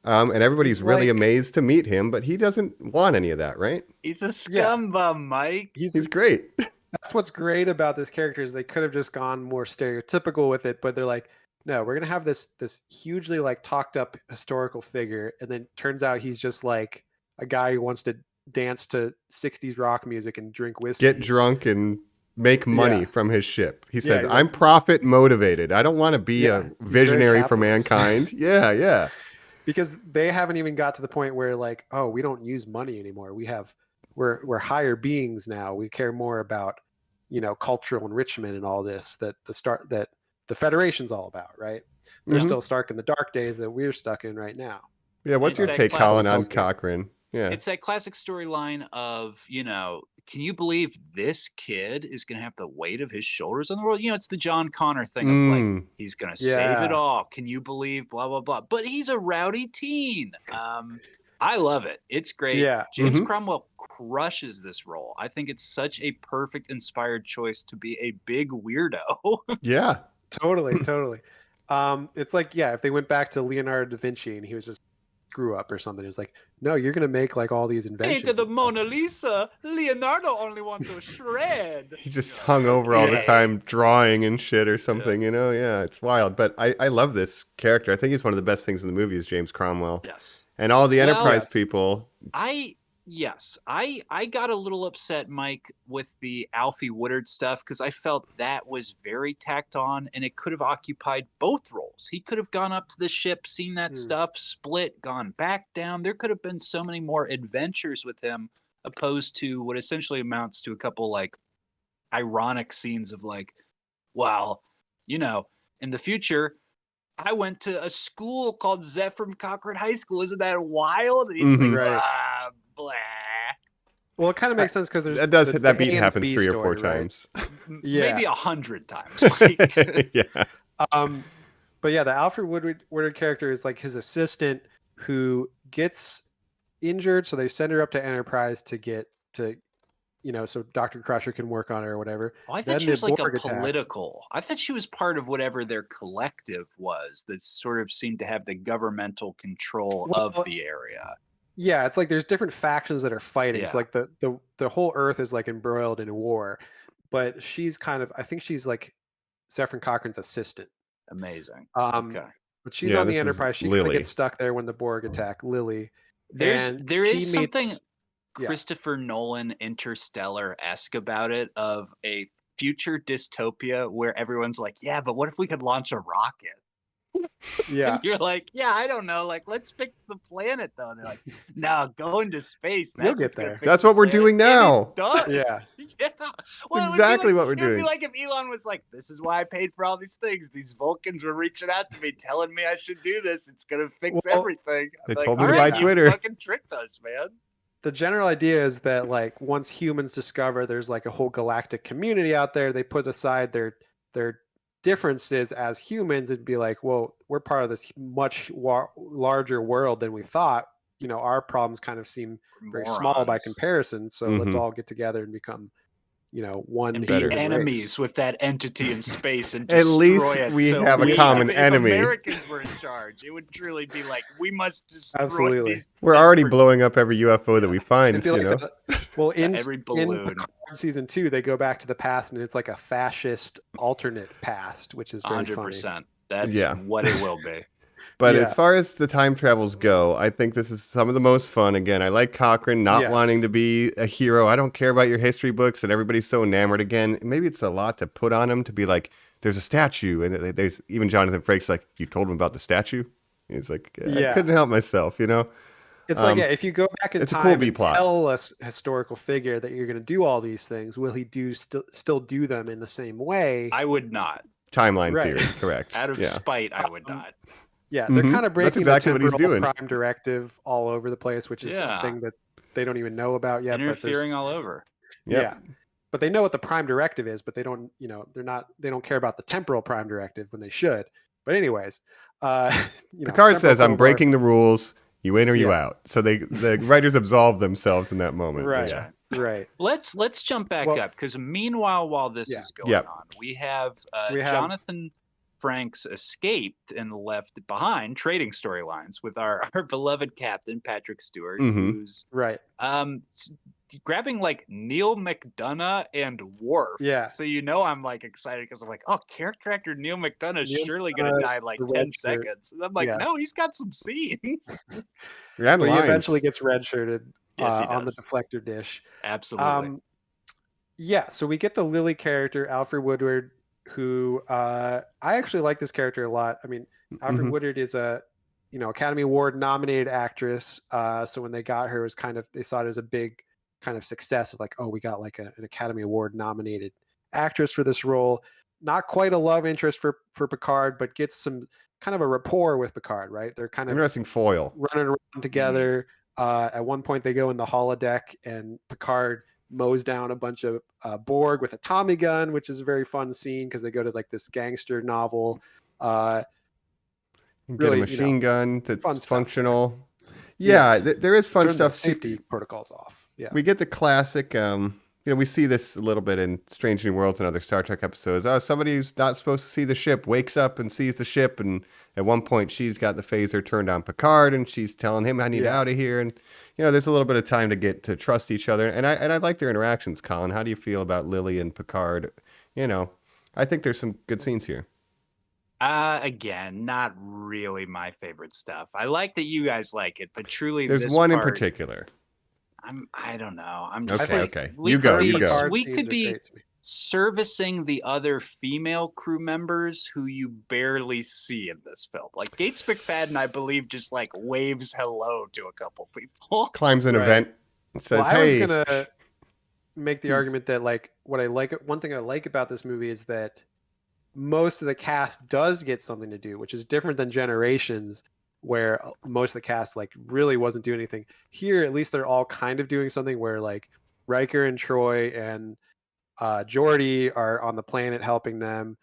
And everybody's He's really like- amazed to meet him, but he doesn't want any of that, right? He's a scumbum, Mike. He's great. That's what's great about this character is they could have just gone more stereotypical with it, but they're like, no, we're gonna have this hugely like talked up historical figure, and then turns out he's just like a guy who wants to dance to 60s rock music and drink whiskey. Get drunk and make money Yeah. from his ship. He Yeah, says, he's I'm like- profit motivated. I don't want to be Yeah, a he's very visionary for capitalist. mankind. Yeah. Because they haven't even got to the point where like, oh, we don't use money anymore. We're higher beings now. We care more about, cultural enrichment and all this that the Federation's all about, right? They're Mhm. still stuck in the dark days that we're stuck in right now. Yeah, what's It's your that take, classic Colin, on sounds good. Cochrane? Yeah. It's that classic storyline of, can you believe this kid is going to have the weight of his shoulders on the world? It's the John Connor thing of like, he's going to save it Yeah. all. Can you believe blah, blah, blah. But he's a rowdy teen. I love it. It's great. Yeah. James Mhm. Cromwell crushes this role. I think it's such a perfect inspired choice to be a big weirdo. Yeah. Totally. It's like, yeah, if they went back to Leonardo da Vinci and he was just screw up or something, it's like, no, you're gonna make like all these inventions. Painted the and stuff. Mona Lisa. Leonardo only wants to shred. He just hung over all the Yeah. time drawing and shit or something, Yeah, it's wild. But I love this character. I think he's one of the best things in the movie is James Cromwell. Yes. And all the Well, Enterprise yes. people. I got a little upset, Mike, with the Alfie Woodard stuff because I felt that was very tacked on and it could have occupied both roles. He could have gone up to the ship, seen that stuff, split, gone back down. There could have been so many more adventures with him opposed to what essentially amounts to a couple like ironic scenes of like, well, in the future, I went to a school called Zephyr Cochrane High School. Isn't that wild? And he's Mhm. like, Right. blah. Well, it kind of makes sense because there's That beat A and happens B 3 or 4 story, right? times. Yeah. Maybe 100 times. Mike. Yeah. But yeah, the Alfred Woodard character is like his assistant who gets injured, so they send her up to Enterprise so Dr. Crusher can work on her or whatever. Oh, I Then thought she the was like a Borg attack. political. I thought she was part of whatever their collective was that sort of seemed to have the governmental control of Well, the area. Yeah, it's like there's different factions that are fighting. It's Yeah. like the whole Earth is like embroiled in a war, but she's I think she's like Zephyr Cochrane's assistant. Amazing. Um, Okay. But she's Yeah, on the this is Enterprise. She kind of Lily. gets stuck there when the Borg attack Lily. There and is she something meets- yeah. Christopher Nolan Interstellar-esque about it of a future dystopia where everyone's like, yeah, but what if we could launch a rocket? Yeah, And you're like, yeah, I don't know. Like, let's fix the planet, though. And they're like, no, go into space. You'll That's get what's gonna there. fix That's the what we're planet." doing And now. it does. Yeah. Yeah. Well, it would be exactly like- what we're It would doing. be like if Elon was like, this is why I paid for all these things. These Vulcans were reaching out to me, telling me I should do this. It's going to fix Well, everything. I'm they like, told me "All to right, buy you Twitter." fucking tricked us, man. the general idea is that like once humans discover there's like a whole galactic community out there, they put aside their differences as humans and be like, well, we're part of this much larger world than we thought. Our problems kind of seem very small by Morons. comparison. So let's Mhm. all get together and become, one And better. be human race. enemies with that entity in space and At destroy least it. we So have a we- common if enemy. Americans were in charge, it would truly be like, we must destroy Absolutely. these. We're already for- blowing up every UFO that we I find, feel like well, in every in balloon. Picard season 2, they go back to the past and it's like a fascist alternate past, which is very funny. 100%. That's Yeah. what it will be. But Yeah. as far as the time travels go, I think this is some of the most fun. Again, I like Cochrane not Yes. wanting to be a hero. I don't care about your history books, and everybody's so enamored. Again, maybe it's a lot to put on him to be like, there's a statue. And there's even Jonathan Frakes like, you told him about the statue? He's like, I Yeah. couldn't help myself, It's like, yeah, if you go back in it's a time cool and B-plot. tell a historical figure that you're going to do all these things, will he still do them in the same way? I would not. Timeline Right. theory, correct. Out of yeah. spite, I would not. Yeah, they're Mhm. kind of That's breaking exactly what the he's temporal doing. prime directive all over the place, which is Yeah. something that they don't even know about yet. But Interfering all over. Yep. yeah, but they know what the prime directive is, but they don't, they don't care about the temporal prime directive when they should. But anyways, Picard says, I'm temporal breaking the rules. You in or you Yeah. out. So the writers absolve themselves in that moment. But Right. Yeah. right. Let's jump back Well- up because meanwhile, while this Yeah. is going Yep. on, we have We have- Jonathan Frakes escaped and left behind trading storylines with our beloved captain, Patrick Stewart, who's right. Grabbing like Neil McDonough and Worf. Yeah. So I'm like excited because I'm like, oh, character actor Neil McDonough is Neil surely gonna die in like the 10 red shirt. seconds. And I'm like, Yes. no, he's got some scenes. Yeah, But he eventually gets redshirted Yes, he on the does. deflector dish. Absolutely. Yeah, so we get the Lily character, Alfre Woodard, who I actually like this character a lot. I mean, Alfre Woodard is a Academy Award nominated actress. So when they got her, it was they saw it as a big kind of success of like, oh, we got like an Academy Award nominated actress for this role. Not quite a love interest for Picard, but gets some kind of a rapport with Picard, right? They're kind of interesting foil running around together. At one point, they go in the holodeck, and Picard mows down a bunch of Borg with a Tommy gun, which is a very fun scene because they go to like this gangster novel. Get a machine gun that's fun stuff. functional. Yeah, there is fun Turn stuff. the safety protocols off. Yeah, we get the classic. We see this a little bit in Strange New Worlds and other Star Trek episodes. Oh, somebody who's not supposed to see the ship wakes up and sees the ship, and at one point she's got the phaser turned on Picard, and she's telling him, "I need out of here." And there's a little bit of time to get to trust each other, and I like their interactions. Colin, how do you feel about Lily and Picard? I think there's some good scenes here. Again, not really my favorite stuff. I like that you guys like it, but truly, there's this one in part, particular. I don't know. I'm just okay. We You go. could be servicing the other female crew members who you barely see in this film. Like Gates McFadden, I believe, just like waves hello to a couple people. Climbs an event, says, I "Hey." was gonna make the argument that like one thing I like about this movie is that most of the cast does get something to do, which is different than Generations, where most of the cast like really wasn't doing anything. Here, at least they're all kind of doing something, where like Riker and Troy and Geordi are on the planet helping them.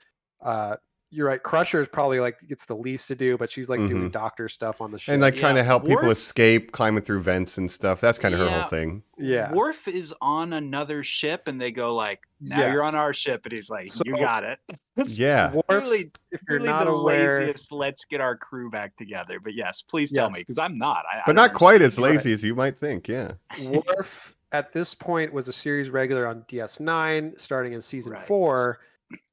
You're right. Crusher is probably like gets the least to do, but she's like doing doctor stuff on the ship and like trying to help people escape, climbing through vents and stuff. That's kind of her whole thing. Yeah. Worf is on another ship, and they go like, "Now you're on our ship," and he's like, "You got it." Yeah. Worf, really, if you're really not the aware, laziest, let's get our crew back together. But yes, please tell me, because I'm not. But not quite as lazy as you might think. Yeah. Worf at this point was a series regular on DS9, starting in season 4.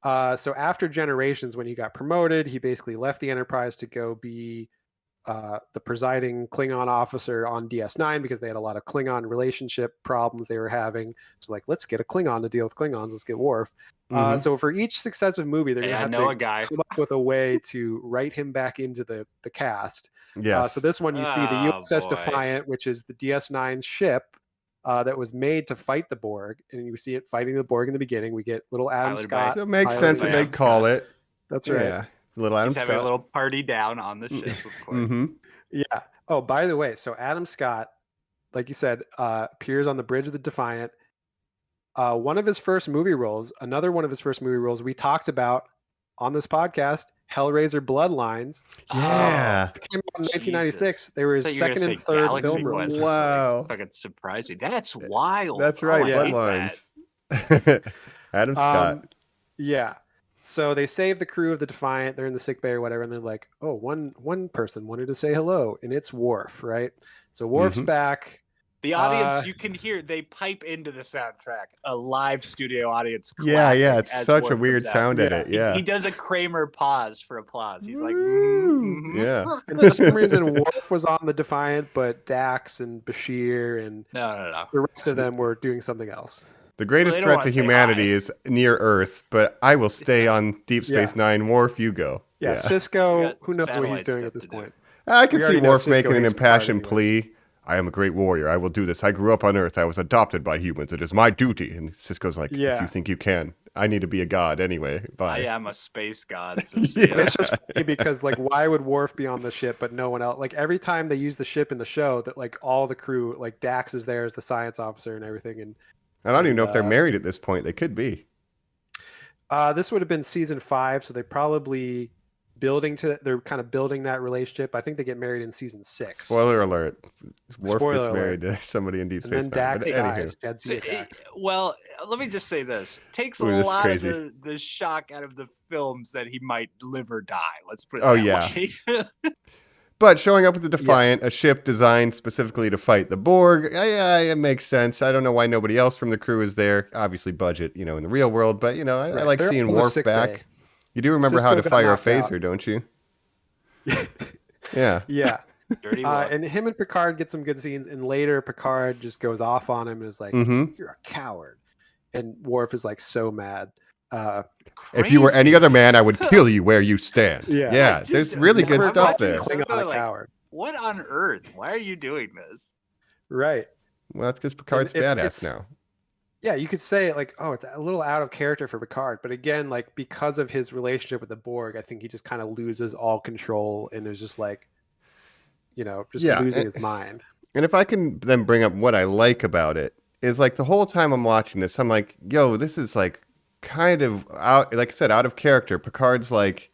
So after Generations, when he got promoted, he basically left the Enterprise to go be the presiding Klingon officer on DS9 because they had a lot of Klingon relationship problems they were having. So like, let's get a Klingon to deal with Klingons. Let's get Worf. So for each successive movie, they're going to have to come up with a way to write him back into the cast. Yeah. So this one, you see the USS Defiant, which is the DS9's ship. That was made to fight the Borg, and you see it fighting the Borg in the beginning. We get little Adam Scott. So it makes sense that they call it. That's right. Yeah, little Adam Scott. Having a little party down on the ship, of course. Yeah. Oh, by the way, so Adam Scott, like you said, appears on the bridge of the Defiant. Another one of his first movie roles we talked about on this podcast, Hellraiser Bloodlines. Yeah. It came out in 1996. They were his second and third film role. Wow. Fucking surprised me. That's wild. That's right. Bloodlines. Adam Scott. Yeah. So they save the crew of the Defiant. They're in the sickbay or whatever, and they're like, "Oh, one person wanted to say hello, and it's Worf, right?" So Worf's back. The audience, you can hear, they pipe into the soundtrack, a live studio audience. Yeah, it's such a weird sound edit. Yeah. He does a Kramer pause for applause. He's like, yeah. And for some reason, Worf was on the Defiant, but Dax and Bashir and no. the rest of them were doing something else. The greatest threat to humanity is near Earth, but I will stay on Deep Space Nine. Worf, you go. Yeah. Cisco, who knows what he's doing at this point? I can see Worf making an impassioned plea. I am a great warrior. I will do this. I grew up on Earth. I was adopted by humans. It is my duty. And Cisco's like, if you think you can, I need to be a god anyway. Bye. I am a space god. So It's just funny because, like, why would Worf be on the ship but no one else? Like, every time they use the ship in the show, that like all the crew, like Dax is there as the science officer and everything. And I don't even know if they're married at this point. They could be. This would have been season 5, so they probably they're kind of building that relationship. I think they get married in season 6. Spoiler alert. Worf Spoiler gets alert. married to somebody in Deep And Space then Nine. Dax But anywho. dies. Jadzia Dax. Well, let me just say this. Takes a Ooh, this is lot of crazy. the shock out of the films that he might live or die. Let's put it Oh, that yeah. way. But showing up with the Defiant, a ship designed specifically to fight the Borg, yeah, it makes sense. I don't know why nobody else from the crew is there. Obviously, budget, in the real world. But, I Right. like They're seeing on the Worf sick back. bay. You do remember how Cisco to got fire a knocked out. phaser, don't you? Yeah. Yeah. Dirty look. And him and Picard get some good scenes, and later Picard just goes off on him and is like, Mhm. "You're a coward," and Worf is like so mad. If you were Crazy. any other man, I would kill you where you stand. Yeah. Yeah, Just there's really good Never stuff calls there. a Klingon a Like, coward. What on earth? Why are you doing this? Right. Well, that's because Picard's it's- badass it's- now. Yeah, you could say like, oh, it's a little out of character for Picard, but again, like because of his relationship with the Borg, I think he just kind of loses all control and is just like, just Yeah, losing and- his mind. And if I can then bring up what I like about it, is like the whole time I'm watching this, I'm like, yo, this is like kind of out, like I said, out of character. Picard's like,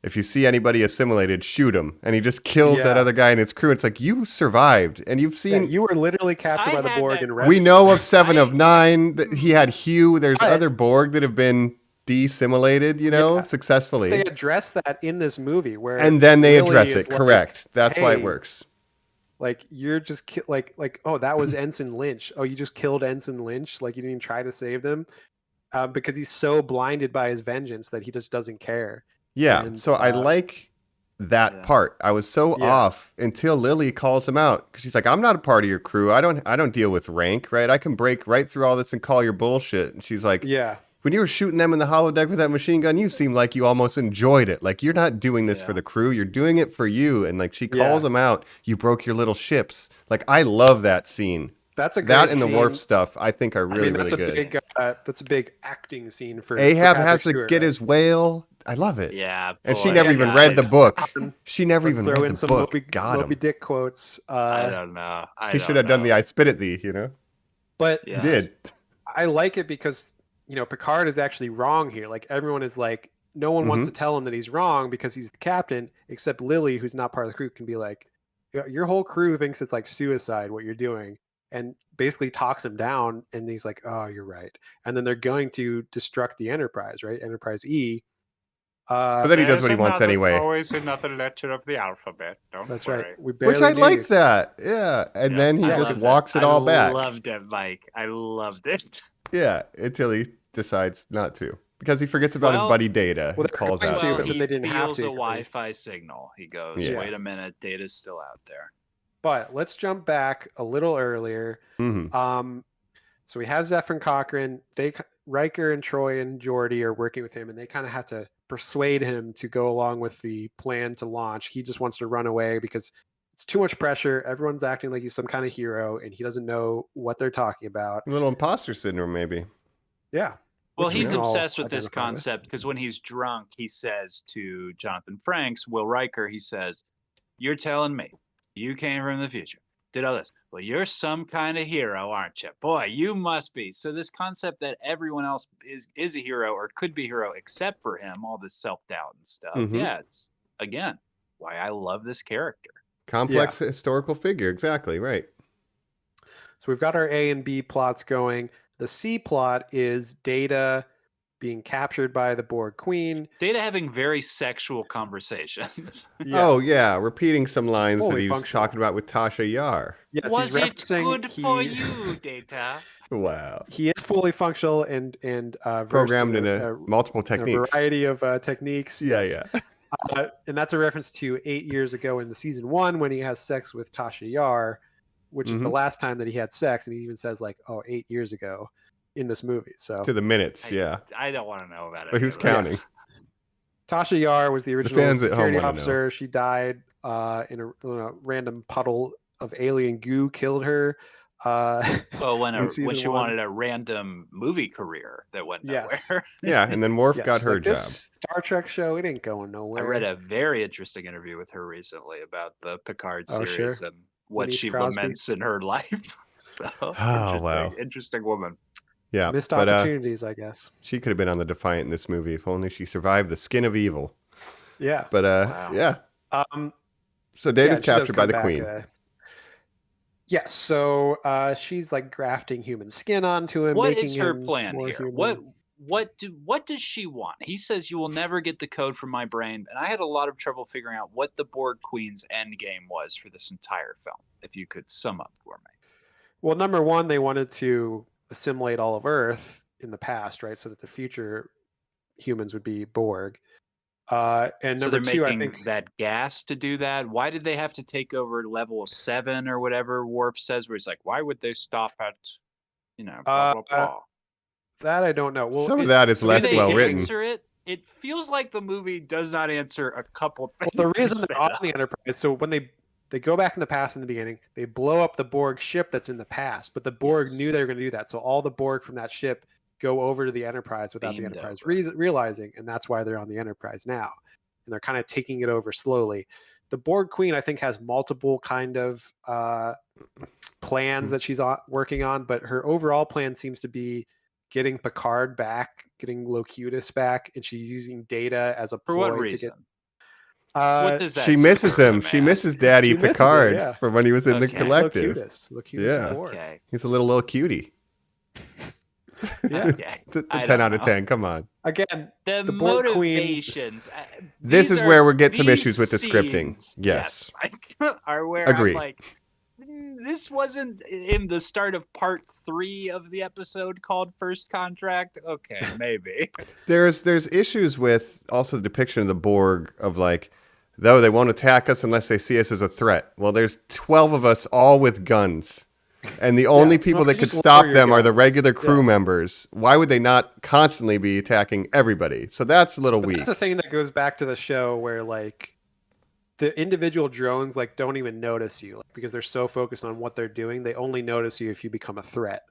if you see anybody assimilated, shoot him. And he just kills that Yeah. other guy and his crew. It's like, you survived. And you've Yeah, seen, you were literally captured I by the had Borg that and question. we rescued. know of 7 of 9 that he had Hugh. There's Right. other Borg that have been de-assimilated, Yeah. successfully. They address that in this movie where And then they Lily address is it. like, Correct. That's why it "Hey, works. Like you're just like oh, that was Ensign Lynch. Oh, you just killed Ensign Lynch. Like you didn't even try to save them, because he's so blinded by his vengeance that he just doesn't care. Yeah, And, so I like that Yeah. part. I was so Yeah. off until Lily calls him out because she's like, "I'm not a part of your crew. I don't deal with rank, right? I can break right through all this and call your bullshit." And she's like, Yeah, "When you were shooting them in the holodeck with that machine gun, you seemed like you almost enjoyed it. Like you're not doing this for Yeah. the crew. You're doing it for you." And like she Yeah. calls him out. You broke your little ships. Like I love that scene. that's a great That and the scene. Worf stuff, I think, are really that's really a good. big that's a big acting scene for Ahab Patrick has to Stewart, get right? his whale. I love it. Yeah. And she boy, never even read the guys. book. She never Let's even throw read in the some book. Moby, Got Moby him. Dick quotes. I don't know. He should have done the I spit at thee, But Yeah. He did. I like it because Picard is actually wrong here. Like everyone is like, no one wants Mhm. to tell him that he's wrong because he's the captain, except Lily, who's not part of the crew, can be like, your whole crew thinks it's like suicide what you're doing, and basically talks him down. And he's like, oh, you're right. And then they're going to destruct the Enterprise, right? Enterprise E. But then he does what he wants anyway. Always another letter of the alphabet. Don't That's worry. right. We barely Which I knew like you. that. Yeah. And Yeah, then he I just loved walks it all back. I loved it, Mike. I loved it. Yeah. Until he decides not to. Because he forgets about his Well- buddy Data. Well, He they're calls going out. to, to but him. then they didn't have feels to, a 'cause they- Wi-Fi signal. He goes, Yeah. wait a minute, Data's still out there. But let's jump back a little earlier. Mhm. So we have Zephyr Cochrane. Riker and Troy and Geordi are working with him, and they kind of have to persuade him to go along with the plan to launch. He just wants to run away because it's too much pressure. Everyone's acting like he's some kind of hero, and he doesn't know what they're talking about. A little imposter syndrome, maybe. Yeah. Well, Which we he's can all obsessed with this identify with. concept because when he's drunk, he says to Jonathan Frakes, Will Riker, he says, "You're telling me you came from the future, did all this. Well, you're some kind of hero, aren't you? Boy, you must be." So this concept that everyone else is a hero or could be a hero except for him, all this self-doubt and stuff. Mhm. Yeah, it's, again, why I love this character. Complex historical figure. Exactly. Right. So we've got our A and B plots going. The C plot is Data being captured by the Borg Queen. Data having very sexual conversations. Oh, Yes. yeah. Repeating some lines that Fully he was functional. talking about with Tasha Yar. Yes, Was he's it referencing good for he- you, Data? Wow. He is fully functional and versed Programmed in a multiple in a techniques. variety of techniques. Yeah, yes. yeah. And that's a reference to 8 years ago in the season 1 when he has sex with Tasha Yar, which is the Mhm. last time that he had sex, and he even says like, "Oh, 8 years ago," in this movie. So To the minutes. Yeah. I don't want to know about it. But who's counting? Tasha Yar was the original fans at home security wanna know. officer. She died in a random puddle of alien goo, killed her. Well, when in season she 1. wanted a random movie career that went Yes. nowhere. Yeah. And then Worf Yeah, got she's her like, job. "This Star Trek show, it ain't going I nowhere." read a very interesting interview with her recently about the Picard Oh, series sure. and what Denise she Crosby. laments in her life. So Oh, wow. interesting woman. Yeah. Missed But opportunities, I guess. she could have been on the Defiant in this movie if only she survived the skin of evil. Yeah. But Wow. yeah. Um, So Data's and she does captured by come the back, Queen. Yes, so she's like grafting human skin onto him, What making is her him plan more here? human. What does she want? He says you will never get the code from my brain, and I had a lot of trouble figuring out what the Borg Queen's end game was for this entire film. If you could sum up for me. Well, number one, they wanted to assimilate all of Earth in the past, right? So that the future humans would be Borg. And So number they're two, I making think that gas to do that. Why did they have to take over level 7 or whatever Worf says? Where he's like, why would they stop at, blah blah blah. that I don't know. Well, Some of that is the less Do they well written. answer it? It feels like the movie does not answer a couple things. Well, the they reason set they're on up. the Enterprise, so when they go back in the past in the beginning, they blow up the Borg ship that's in the past, but the Borg Yes. knew they were going to do that. So all the Borg from that ship go over to the Enterprise without the Beamed Enterprise over. realizing, and that's why they're on the Enterprise now. And they're kind of taking it over slowly. The Borg Queen, I think, has multiple kind of plans that she's working on, but her overall plan seems to be getting Picard back, getting Locutus back, and she's using Data as a For ploy what to reason? get. What does that She misses support, him. may She I misses ask? Daddy She misses him, Picard yeah. from when he was in the Okay. collective. Locutus Yeah. Borg. Okay. He's a little cutie. Yeah. Okay. It's a I 10 don't out of know. 10. Come on. Again, The The Borg Queen- motivations. This these is where are- we get some these issues with the scripting. scenes, Yes. like, are where Agree. I'm like, this wasn't in the start of part 3 of the episode called First Contract. Okay, maybe. There's issues with also the depiction of the Borg of like, though they won't attack us unless they see us as a threat. Well, there's 12 of us all with guns. And the only people no, that they could just stop lower your them are the guns. regular crew Yeah. members. Why would they not constantly be attacking everybody? So that's a little but weak. that's the thing that goes back to the show where like the individual drones like don't even notice you because they're so focused on what they're doing. They only notice you if you become a threat.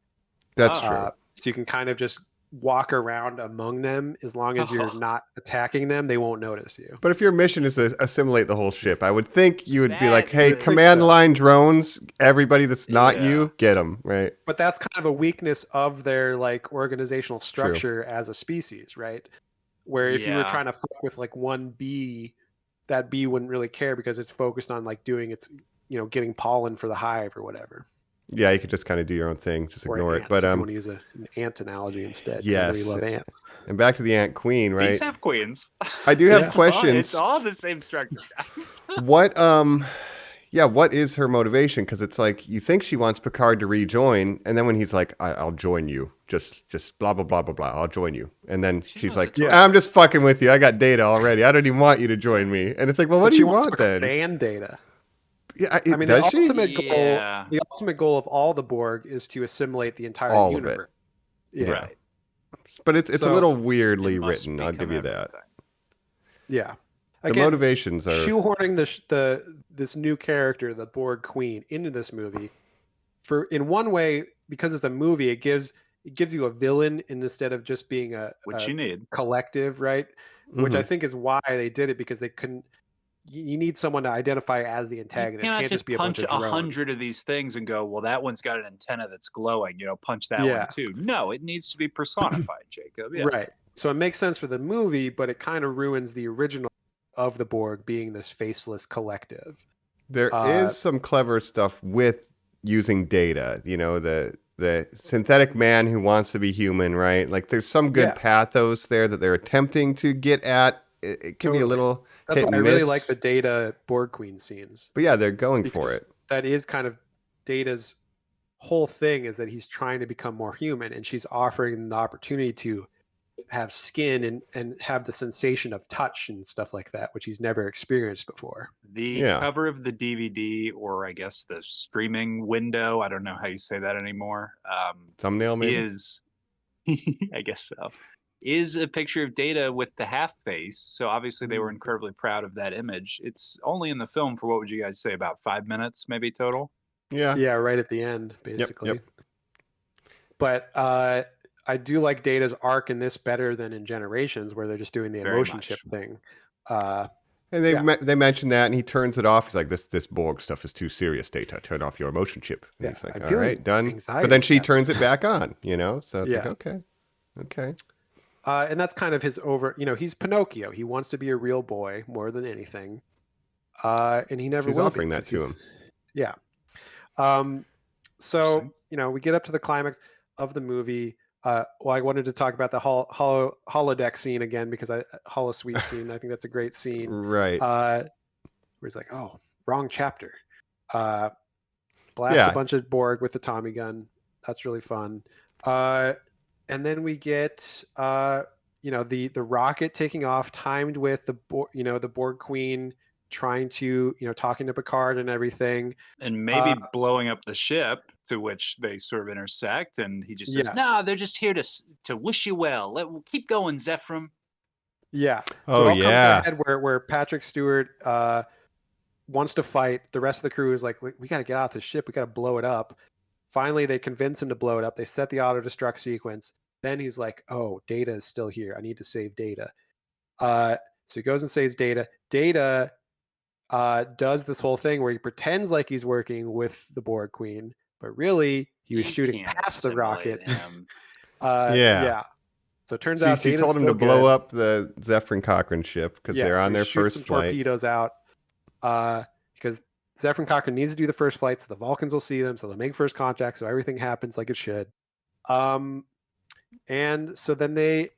That's Oh. true. So you can kind of just walk around among them as long as you're not attacking them. They won't notice you. But if your mission is to assimilate the whole ship, I would think you would be That like, hey, is- command so. line drones, everybody that's not Yeah. you, get them, right? But that's kind of a weakness of their like organizational structure as a species, right? Where if you were Yeah. trying to fuck with like one bee, that bee wouldn't really care because it's focused on like doing its, getting pollen for the hive or whatever. Yeah, you could just kind of do your own thing, just Or ignore it. ants, But if you want to use an ant analogy instead. I Yes. really love ants. and back to the Ant Queen, right? These have queens. I do have Yeah. questions. It's all the same structure, guys. What is her motivation? Because it's like you think she wants Picard to rejoin, and then when he's like, I'll join you, just blah blah blah blah blah, I'll join you, and then she's like, Yeah. I'm just fucking with you. I got Data already. I don't even want you to join me. And it's like, well, what But do she you wants want Picard then? and Data. Yeah, I mean, does the she? ultimate goal, Yeah. the ultimate goal of all the Borg is to assimilate the entire All of it. universe. Yeah. Right. But it's a So- little weirdly It must written. I'll give become you that. everything. Yeah. The Again, motivations are shoehorning this new character, the Borg Queen, into this movie, for in one way because it's a movie, it gives you a villain instead of just being a Which you need. collective, right? Which I Mhm. think is why they did it because they couldn't. You need someone to identify as the You antagonist. It cannot can't just just be a bunch punch of drones. 100 of these things and go, well, that one's got an antenna that's glowing. Punch that Yeah. one too. No, it needs to be personified, Jacob. Yeah. Right. So it makes sense for the movie, but it kind of ruins the original of the Borg being this faceless collective. There Uh, is some clever stuff with using Data. The synthetic man who wants to be human, right? Like there's some good Yeah. pathos there that they're attempting to get at. It can be a Totally. little That's hit why I and really miss. like the Data Borg Queen scenes. But yeah, they're going for because it. that is kind of Data's whole thing is that he's trying to become more human, and she's offering him the opportunity to have skin and have the sensation of touch and stuff like that, which he's never experienced before. The Yeah. cover of the DVD, or I guess the streaming window, I don't know how you say that anymore, Thumbnail maybe? is, I guess so, is a picture of Data with the half face. So obviously they were incredibly proud of that image. It's only in the film for, what would you guys say, about 5 minutes maybe total? Yeah. Yeah, right at the end, basically. yep. But I do like Data's arc in this better than in Generations, where they're just doing the Very emotion much. chip thing. And they Yeah. they mentioned that, and he turns it off. He's like, "This Borg stuff is too serious, Data. Turn off your emotion chip." And Yeah, he's like, I'm "All feeling right, done." anxiety But then she about turns it back on. So it's like, Yeah. okay. And that's kind of his he's Pinocchio. He wants to be a real boy more than anything. And he never She's will offering be, that 'cause to him. Yeah. So, Interesting. we get up to the climax of the movie. I wanted to talk about the holodeck scene again because holosuite scene. I think that's a great scene. Right. Where he's like, "Oh, wrong chapter." Blasts a bunch of Borg with the Tommy gun. That's really fun. And then we get the rocket taking off, timed with the Borg Queen trying to talking to Picard and everything. And maybe blowing up the ship, to which they sort of intersect, and he just says, Yes. "No, they're just here to wish you well. We'll keep going, Zephram." Yeah. Oh, So it all comes to a yeah. head where Patrick Stewart wants to fight. The rest of the crew is like, we got to get out the ship. We got to blow it up. Finally, they convince him to blow it up. They set the auto-destruct sequence. Then he's like, oh, Data is still here. I need to save Data. So he goes and saves Data. Data does this whole thing where he pretends like he's working with the Borg Queen, but really he was shooting can't past the rocket. assimilate him. Yeah. So it turns out She Data's told him to still blow good. up the Zephyrin Cochrane ship because they're on so he their shoots first some flight. torpedoes out because Zephyrin Cochrane needs to do the first flight so the Vulcans will see them, so they'll make first contact, so everything happens like it should. And so then they,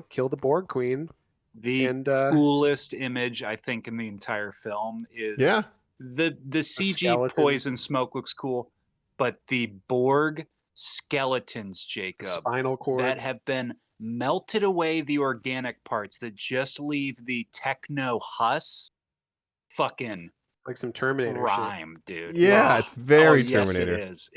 kill the Borg Queen. The coolest image I think in the entire film is the CG skeleton. poison smoke looks cool, but the Borg skeletons, Jacob, Spinal cord. that have been melted away, the organic parts that just leave the techno husk, fucking like some Terminator rhyme, dude. Yeah, it's very yes, Terminator. it is.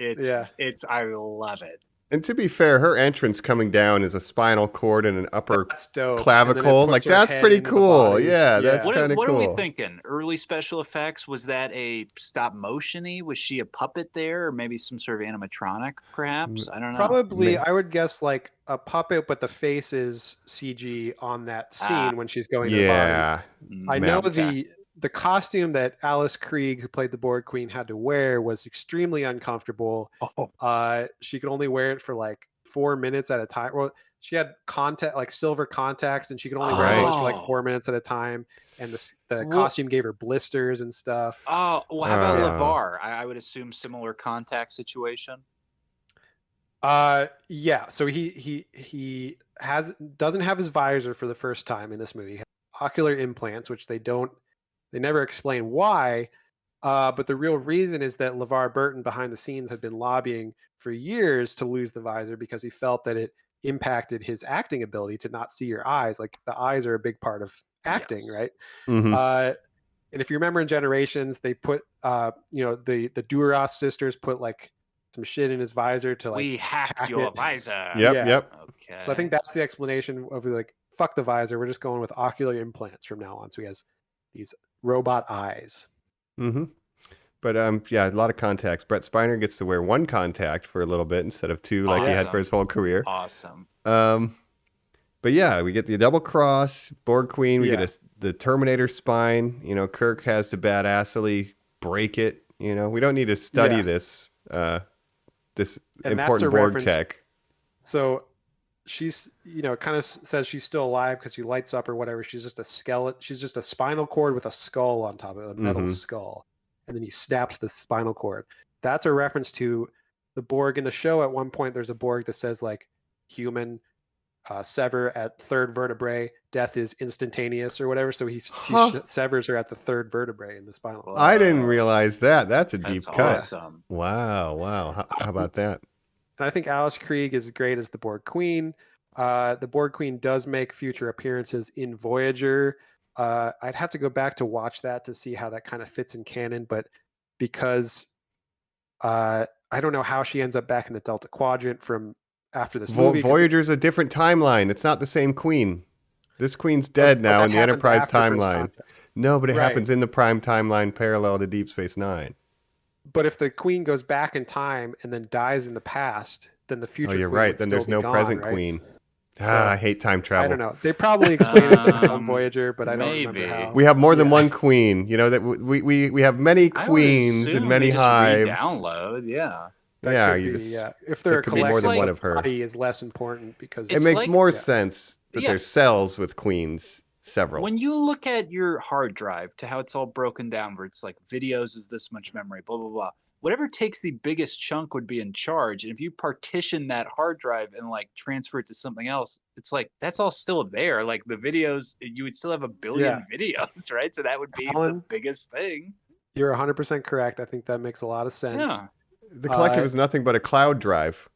It's I love it. And to be fair, her entrance coming down is a spinal cord and an upper That's dope. clavicle. Like, that's pretty cool. Yeah, that's kind of What cool. are we thinking? Early special effects? Was that a stop motion-y? Was she a puppet there? Or maybe some sort of animatronic, perhaps? I don't know. Probably, I would guess like a puppet, but the face is CG on that scene when she's going to the body. I know the costume that Alice Krige, who played the Borg Queen, had to wear was extremely uncomfortable. She could only wear it for like 4 minutes at a time. Well, she had silver contacts, and she could only wear those for like 4 minutes at a time. And the costume gave her blisters and stuff. Oh, well, how about Levar? I would assume similar contact situation. Yeah. So he doesn't have his visor for the first time in this movie. He has ocular implants, which they never explain why. But the real reason is that LeVar Burton behind the scenes had been lobbying for years to lose the visor because he felt that it impacted his acting ability to not see your eyes. Like, the eyes are a big part of acting, right? Mm-hmm. And if you remember in Generations, they put, the Duras sisters put like some shit in his visor to like. We hacked your visor. Yep. Okay. So I think that's the explanation of like, fuck the visor. We're just going with ocular implants from now on. So he has these robot eyes. Mm-hmm. But a lot of contacts. Brett Spiner gets to wear one contact for a little bit instead of two, like he had for his whole career. Awesome. But yeah, we get the double cross, Borg Queen. We get the Terminator spine. Kirk has to badassily break it. We don't need to study this important Borg tech. So she's, kind of says she's still alive because she lights up or whatever. She's just a skeleton. She's just a spinal cord with a skull on top of it, a metal skull. And then he snaps the spinal cord. That's a reference to the Borg in the show. At one point, there's a Borg that says like human sever at third vertebrae. Death is instantaneous or whatever. So he severs her at the third vertebrae in the spinal cord. I didn't realize that. That's a deep cut. Awesome. Wow. How about that? And I think Alice Krige is great as the Borg Queen. The Borg Queen does make future appearances in Voyager. I'd have to go back to watch that to see how that kind of fits in canon, but because I don't know how she ends up back in the Delta Quadrant from after this movie. Voyager's a different timeline. It's not the same queen. This queen's dead now in the Enterprise timeline. No, but it happens in the Prime timeline parallel to Deep Space Nine. But if the queen goes back in time and then dies in the past, then the future. Oh, you're queen right. would Then still there's be no gone, present right? queen. So, I hate time travel. I don't know. They probably explain this on Voyager, but I don't remember how. We have more than one queen. That we have many queens and many hives. Download, yeah. If they're a collective, more than one of her. body is less important because it makes more sense But Yes. there's cells with queens, several. When you look at your hard drive to how it's all broken down, where it's like videos is this much memory, blah, blah, blah. Whatever takes the biggest chunk would be in charge. And if you partition that hard drive and like transfer it to something else, it's like that's all still there. Like the videos, you would still have a billion videos, right? So that would be Colin, the biggest thing. You're 100% correct. I think that makes a lot of sense. Yeah. The collective is nothing but a cloud drive.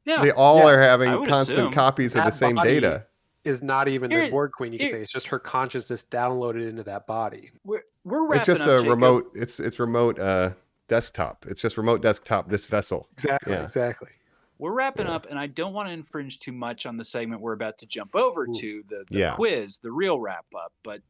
Yeah. They all are I having would constant assume. copies of the That same body data. Is not even the Here- Borg Queen, you could here- say. It's just her consciousness downloaded into that body. We're wrapping It's just up, a Jacob. remote. It's remote desktop. It's just remote desktop. This vessel. Exactly, Yeah. exactly. We're wrapping up, and I don't want to infringe too much on the segment we're about to jump over to, the Yeah. quiz, the real wrap up. But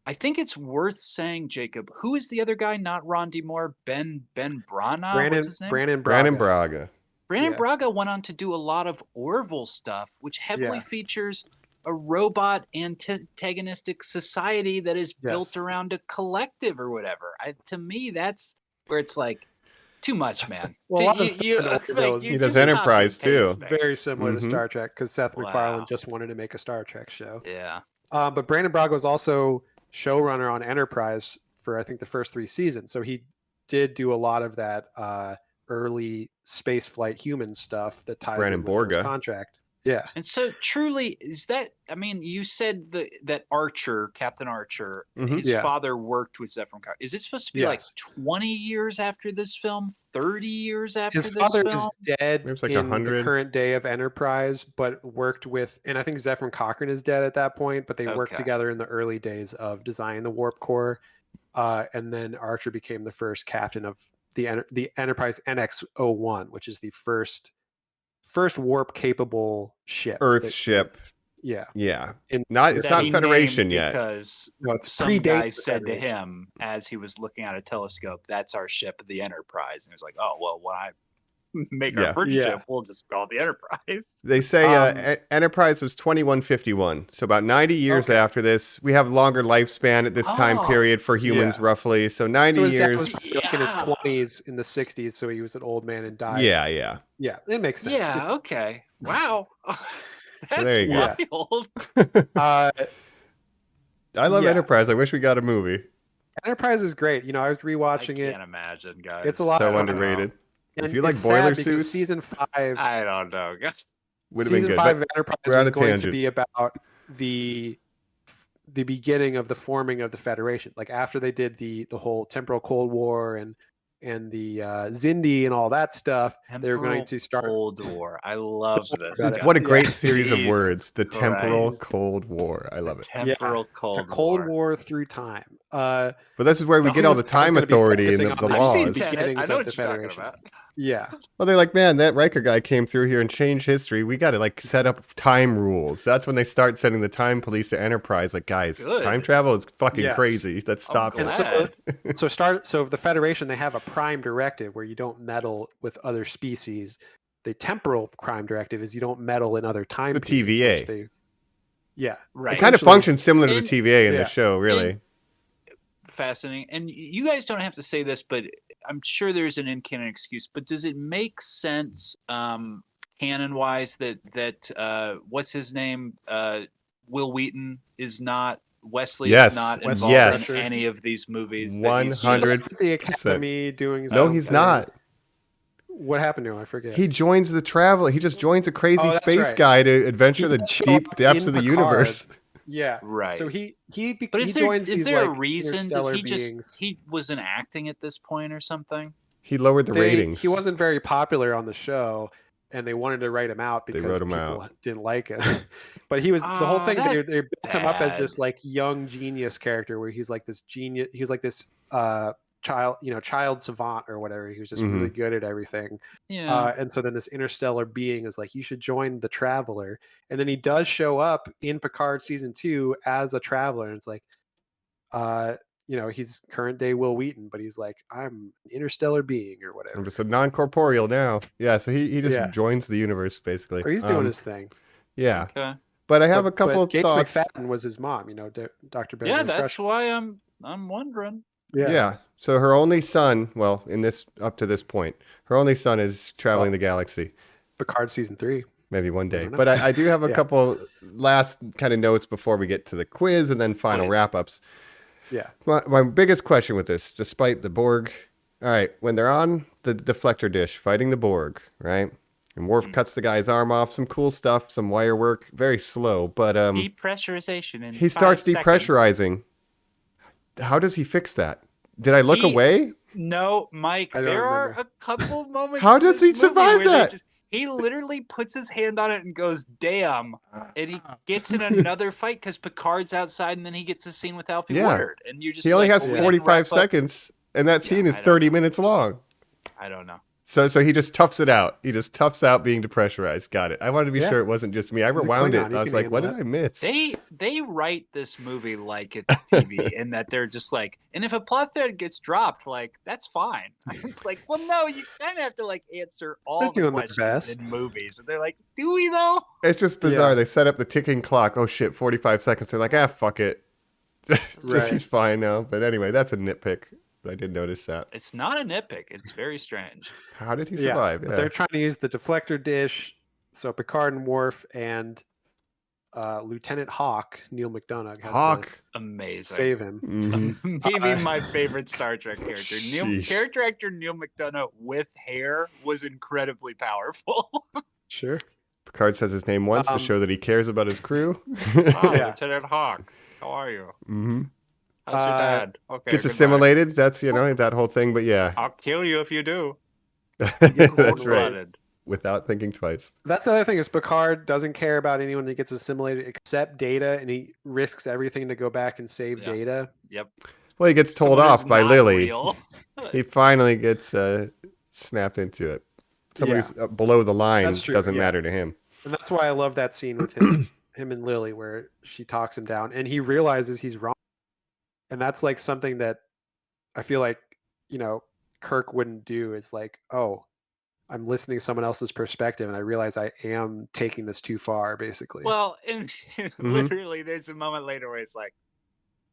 I think it's worth saying, Jacob, who is the other guy? Not Ron D. Moore, Ben Brana. What's his name? Brandon Brandon Braga. Braga. Brandon Yeah. Braga went on to do a lot of Orville stuff, which heavily Yeah. features a robot antagonistic society that is built Yes. around a collective or whatever. To me, that's where it's like too much, man. Well, a lot of stuff in Orville is- He does Enterprise, too. Very similar to Mhm. Star Trek because Seth Wow. MacFarlane just wanted to make a Star Trek show. Yeah. But Brandon Braga was also showrunner on Enterprise for I think the first 3 seasons. So he did do a lot of that early space flight human stuff that ties Brandon in with First Borga. Contract. Yeah. And so, truly, is that? I mean, you said that Archer, Captain Archer, Mhm. his Yeah. father worked with Zefram Cochrane. Is it supposed to be like Yes. 20 years after this film, 30 years after His this father film? is dead It was like in 100. the current day of Enterprise, but worked with, and I think Zefram Cochrane is dead at that point, but they worked Okay. together in the early days of designing the warp core. And then Archer became the first captain of the Enterprise NX-01, which is the first warp capable ship. Earth that- ship. Yeah. Yeah. In- Not. It's that not he Federation named yet. Because No, it some predates guy the said to Federation. him as he was looking at a telescope, "That's our ship, the Enterprise." And he was like, "Oh well, when I make Yeah. our first Yeah. ship, we'll just call it the Enterprise." They say Um, Enterprise was 2151. So about 90 years Okay. after this, we have longer lifespan at this time Oh. period for humans, Yeah. roughly. So 90 So his dad years. was like in his Yeah. 20s in the 60s, so he was an old man and died. Yeah, yeah. Yeah, it makes sense. Yeah. Okay. Wow. That's there you go. wild. Uh, I love Yeah. Enterprise. I wish we got a movie. Enterprise is great. You know, I was I rewatching it. can't imagine, guys. It's a lot So of fun. underrated. And If you like it's boiler sad because suits, season 5 I don't know, guys. would have been season good. 5 But of Enterprise we're on was a going to tangent. be about the beginning of the forming of the Federation. Like after they did the whole temporal Cold War and the Zindi and all that stuff, they were going to start. Cold War. I love this. Got it. what a Yeah. great series of Jesus words. The temporal Christ. Cold War. I love it. Temporal Cold It's a Cold War. War through time. But this is where we No, get all the I was time gonna be authority and focusing the on- I've seen laws. Tenet. I beginnings know of what the you're talking Federation. about. Yeah. Well, they're like, man, that Riker guy came through here and changed history. We got to like set up time rules. That's when they start sending the time police to Enterprise. Like, guys, Good. time travel is fucking Yes. crazy. Let's stop I'm it. And so the Federation, they have a prime directive where you don't meddle with other species. The temporal prime directive is you don't meddle in other time. The periods, TVA. which they- yeah. Right. It kind of Essentially- functions similar to the And- TVA in yeah. the show, really. Fascinating. And you guys don't have to say this, but I'm sure there's an in-canon excuse. But does it make sense, canon-wise, that what's his name, Will Wheaton is not Wesley Yes. is not Wes involved Yes. in any of these movies? that he's just- 100 At the Academy doing. No, some he's thing. not. What happened to him? I forget. He joins the travel. He just joins a crazy Oh, that's space right. guy to adventure He the showed deep up depths in of the Picard. universe. Yeah. Right. So he But he is there, joins is these, there a like, reason? Does interstellar he just beings. he wasn't acting at this point or something? He lowered the ratings. He wasn't very popular on the show, and they wanted to write him out They because wrote him people out. didn't like it. But he was the whole Aw, thing. They that's built him up as sad. this like young genius character, where he's like this genius. He was like this child savant or whatever. He was just really good at everything. Yeah. And so then this interstellar being is like, you should join the Traveler. And then he does show up in Picard season 2 as a Traveler, and it's like, he's current day Will Wheaton, but he's like, I'm an interstellar being or whatever. I'm just a non-corporeal now. Yeah, so he just Yeah. joins the universe, basically. So he's doing his thing. Yeah. Okay. But I have a couple of Gates thoughts. McFadden was his mom, Dr. Benjamin Yeah, that's Crusher. why I'm wondering. Yeah. So her only son, well, up to this point, her only son is traveling the galaxy. Picard season 3. Maybe one day. don't know. But I do have a Yeah. couple last kind of notes before we get to the quiz and then final Please. wrap-ups. Yeah. My biggest question with this, despite the Borg, all right, when they're on the deflector dish fighting the Borg, right? And Worf cuts the guy's arm off, some cool stuff, some wire work, very slow, but Depressurization in he starts 5 seconds. depressurizing. How does he fix that? Did I look He- away? No, Mike, I don't there are remember. a couple moments. How in does this he movie survive where they that? he literally puts his hand on it and goes, damn. And he gets in another fight because Picard's outside and then he gets a scene with Alfre Yeah. Woodard. And you're just He only like, has we didn't 45 wrap up- seconds, and that scene is I don't 30 minutes long. I don't know. So he just toughs it out. He just toughs out being depressurized. Got it. I wanted to be Yeah. sure it wasn't just me. I a rewound Klingon. it. You I was can like, handle what did that. I miss? They write this movie like it's TV and that they're just like, and if a plot thread gets dropped, like, that's fine. It's like, well, no, you kind of have to like answer all They're the doing their questions best. in movies. And they're like, do we though? It's just bizarre. Yeah. They set up the ticking clock. Oh shit, 45 seconds. They're like, fuck it. Right. He's fine now. But anyway, that's a nitpick. But I did notice that. It's not a nitpick. It's very strange. How did he Yeah, survive? but they're trying to use the deflector dish. So Picard and Worf and Lieutenant Hawk, Neil McDonough, has to Hawk. Amazing. save him. Mhm. Maybe my favorite Star Trek character. Sheesh. Character actor Neil McDonough with hair was incredibly powerful. Sure. Picard says his name once to show that he cares about his crew. Oh, Yeah. Lieutenant Hawk. How are you? hmm How's your dad? Okay. Gets goodbye. assimilated. That's, that whole thing. But yeah, I'll kill you if you do. that's right. Cold-blooded. Without thinking twice. That's the other thing is Picard doesn't care about anyone that gets assimilated except Data, and he risks everything to go back and save Yeah. Data. Yep. Well, he gets told Someone who's off by not Lily. real. He finally gets snapped into it. Somebody who's below the line That's true, doesn't yeah. matter to him. And that's why I love that scene with him and Lily where she talks him down and he realizes he's wrong. And that's like something that I feel like, Kirk wouldn't do is like, oh, I'm listening to someone else's perspective and I realize I am taking this too far, basically. Well, and literally, there's a moment later where it's like,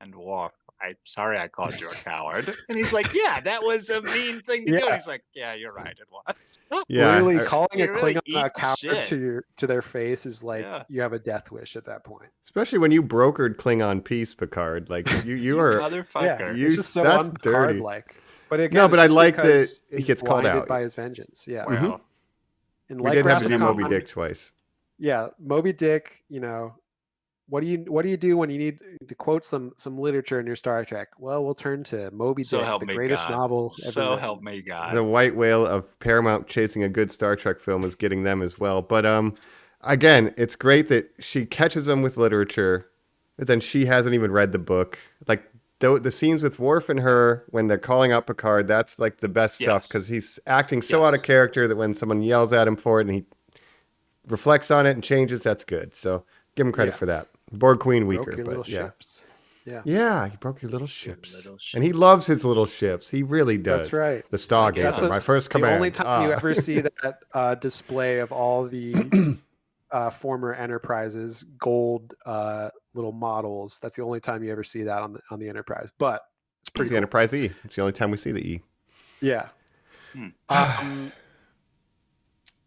and Worf, I'm sorry I called you a coward. And he's like, yeah, that was a mean thing to do. Yeah. And he's like, yeah, you're right, it was. Yeah. really, I- calling a You really Klingon a eat coward shit. to their face is like Yeah. you have a death wish at that point. Especially when you brokered Klingon peace, Picard. Like you are. Motherfucker. You- It's just so that's dirty. un-Picard-like. But again, No, but it's I just like that because he he's gets called blinded out. by his vengeance. Yeah. Well, And We like did have Wrath to of do Moby Khan, Dick twice. Yeah, Moby Dick. What do you do when you need to quote some literature in your Star Trek? Well, we'll turn to Moby So Dick, help the me greatest God. novel ever So written. help me God. The white whale of Paramount chasing a good Star Trek film is getting them as well. But again, it's great that she catches them with literature, but then she hasn't even read the book. Like the scenes with Worf and her when they're calling out Picard, that's like the best stuff Yes. because he's acting so Yes. out of character that when someone yells at him for it and he reflects on it and changes, that's good. So give him credit Yeah. for that. Borg Queen Broke weaker, your little but yeah. ships. Yeah, Yeah, he broke your little ships. little And he loves his little ships. He really does. that's right. The Stargazer, That's my first command. The only time you Ah. ever see that display of all the former Enterprises gold little models. That's the only time you ever see that on the Enterprise. But it's It's pretty the cool. Enterprise E. It's the only time we see the E. Yeah. Hmm.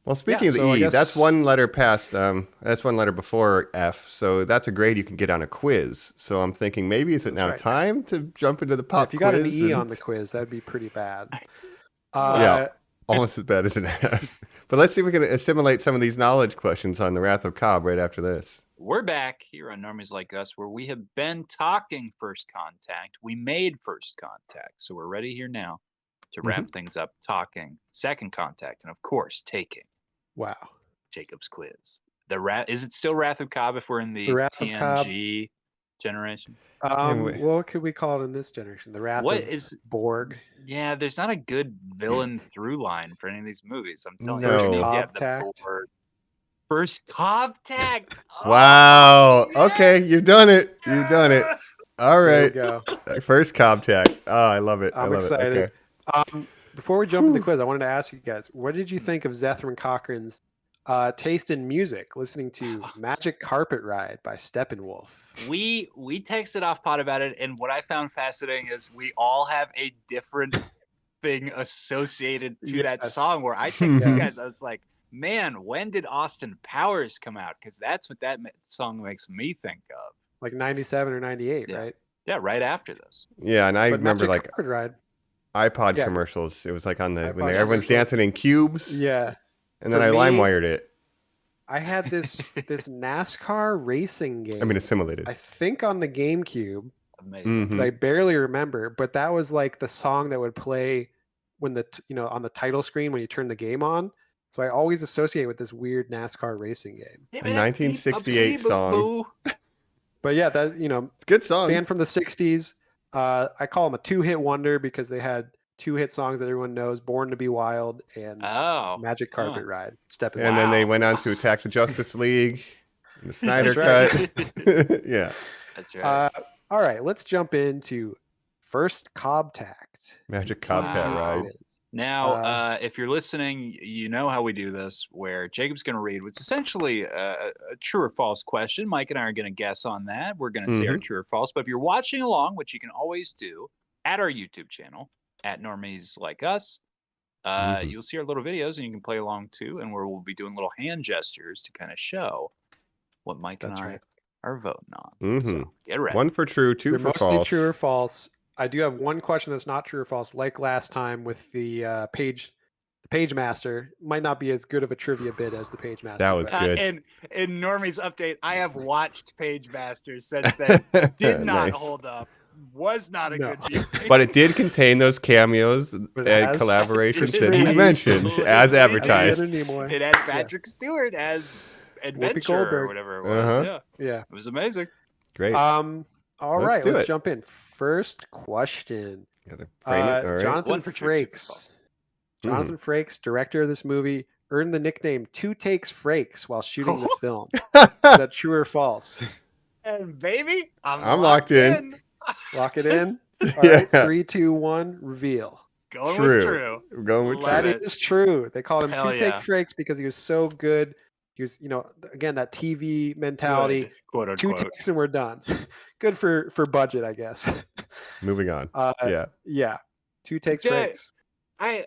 Well, speaking Yeah, of the so I E, guess- that's one letter past. That's one letter before F. So that's a grade you can get on a quiz. So I'm thinking maybe is it now right. time to jump into the pop if you got an quiz? E and- on the quiz, that'd be pretty bad. Yeah. Almost as bad as an F. But let's see if we can assimilate some of these knowledge questions on the Wrath of Cobb right after this. We're back here on Normies Like Us, where we have been talking first contact. We made first contact, so we're ready here now to wrap things up talking second contact, and of course, taking Wow. Jacob's quiz. Is it still Wrath of Cobb if we're in the The Wrath of Cobb. TNG generation? Anyway. What could we call it in this generation? The Wrath What of is? Borg. Yeah, there's not a good villain through line for any of these movies. I'm telling No. you, First you have the contact. Borg. First contact. Oh, Wow. Okay, you've done it. You've done it. All There right. we go. First contact. Oh, I love it. I I'm love excited. it. Okay. Before we jump into the quiz, I wanted to ask you guys, what did you think of Zethram Cochrane's taste in music, listening to Magic Carpet Ride by Steppenwolf? We texted off pod about it, and what I found fascinating is we all have a different thing associated to that Yes. song. Where I texted you Yes. guys, I was like, man, when did Austin Powers come out? Because that's what that song makes me think of. Like 97 or 98, Yeah. right? Yeah, right after this. Yeah, and I But remember Magic like Carpet Ride. iPod Yeah. commercials. It was like on the when iPod everyone's commercials. dancing in cubes. Yeah. And then For I me- LimeWired it. I had this NASCAR racing game. I mean, assimilated. I think on the GameCube Amazing. Mhm. that I barely remember, but that was like the song that would play when on the title screen when you turn the game on. So I always associate with this weird NASCAR racing game. A 1968 song. But yeah, that Good song. band from the 60s. I call them a two-hit wonder because they had two hit songs that everyone knows: "Born to Be Wild" and Oh. "Magic Carpet Ride." Stepping. And then they Wow. went on to attack the Justice League, and the Snyder That's Cut. Yeah, That's right. All right, let's jump into First Contact. Magic Carpet Wow. Ride. Now, if you're listening, you know how we do this, where Jacob's going to read what's essentially a true or false question. Mike and I are going to guess on that. We're going to say our true or false. But if you're watching along, which you can always do at our YouTube channel, at Normies Like Us, you'll see our little videos and you can play along too. And where we'll be doing little hand gestures to kind of show what Mike and I are voting on. So get ready. One for true, 2 They're for mostly false. true or false. I do have one question that's not true or false, like last time with the page master. Might not be as good of a trivia bit as the page master. That was good. And in Normie's update, I have watched Page Masters since then. Did not Nice. hold up. Was not a No. good viewing. But it did contain those cameos and has- collaborations it that he released. mentioned as It advertised. Leonard Nimoy. It had Patrick Stewart as Adventure or Goldberg. whatever it was. Uh-huh. Yeah, Yeah. it was amazing. Great. All Let's right, do let's it. jump in. First question. Yeah, they're praying it. All right. Jonathan One for true, two for Frakes. false. Jonathan Frakes, director of this movie, earned the nickname Two Takes Frakes while shooting this film. Is that true or false? And baby, I'm locked in. Lock it in. All Yeah. right, 3, 2, 1, reveal. Going True. with true. We're going with Love That it. is true. They called him Hell Two Take yeah. Frakes because he was so good. He was, again, that TV mentality. Good, quote Two unquote. takes and we're done. Good for budget, I guess. Moving on. Yeah. Yeah. Two takes Yeah. Frakes.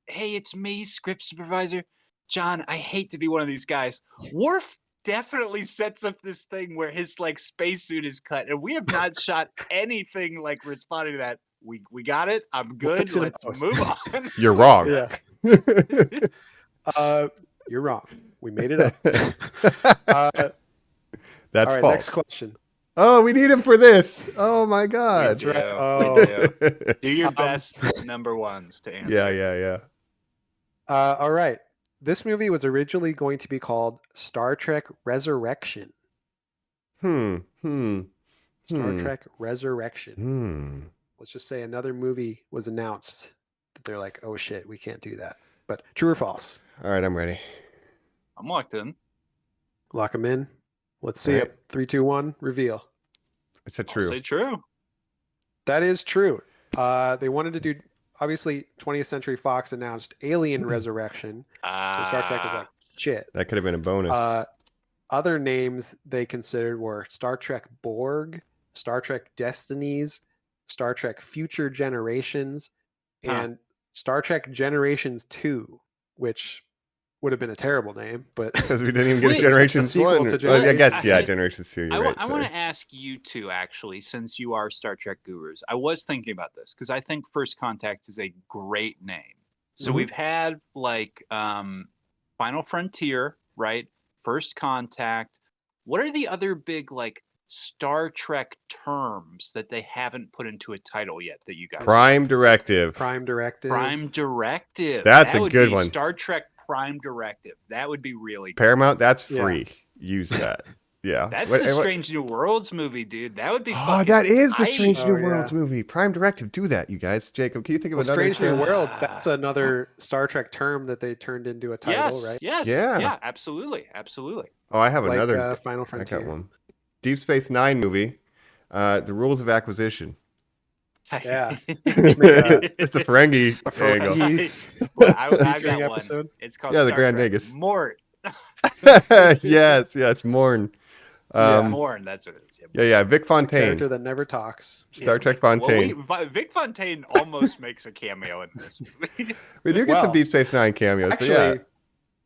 Hey, it's me, script supervisor. John, I hate to be one of these guys. Worf definitely sets up this thing where his spacesuit is cut, and we have not shot anything responding to that. We got it. I'm We'll good. fix it in Let's post. move on. You're wrong. Yeah. You're wrong. We made it up. That's all right, false. next question. Oh, we need him for this. Oh my God. We do. Oh. We do. Do your best number ones to answer. Yeah. All right. This movie was originally going to be called Star Trek Resurrection. Star Trek Resurrection. Let's just say another movie was announced that they're like, oh shit, we can't do that. But true or false? All right, I'm ready. I'm locked in. Lock them in. Let's see All it. right. 3, 2, 1, reveal. It's a I'll true. say true. That is true. They wanted to do, obviously, 20th Century Fox announced Alien Resurrection. So Star Trek was like, shit. That could have been a bonus. Other names they considered were Star Trek Borg, Star Trek Destinies, Star Trek Future Generations, and Star Trek Generations 2, which would have been a terrible name, but Because we didn't even get Wait, a Generations sequel 1. to Well, I guess, Generations. yeah, Generations 2. You're right. I want sorry. to ask you two, actually, since you are Star Trek gurus. I was thinking about this because I think First Contact is a great name. So we've had Final Frontier, right? First Contact. What are the other big Star Trek terms that they haven't put into a title yet that you guys? Prime Directive. Prime Directive. Prime Directive. That's That a would good be one. Star Trek Prime Directive. That would be really good. Paramount, that's Yeah. free. Use that. Yeah. That's What- the what- Strange New Worlds movie, dude. That would be Oh, fucking that is the tight. Strange New Oh, yeah. Worlds movie. Prime Directive. Do that, you guys. Jacob, can you think of Well, another Strange New term? Worlds, that's another Star Trek term that they turned into a title, Yes, right? yes, Yeah. yeah, absolutely, absolutely. Oh, I have Like another. Final I Frontier. got one. Deep Space Nine movie. The Rules of Acquisition. Yeah. It's a Ferengi angle. Ferengi. Well, I Featuring got one. episode. It's called Yeah, the Star Grand Trek Nagus. Mort. yes, Morn. Morn, that's what it is. Yeah, Vic Fontaine. Character that never talks. Star Trek Well, Fontaine. Vic Fontaine almost makes a cameo in this movie. We do get Well, some Deep Space Nine cameos, Actually, but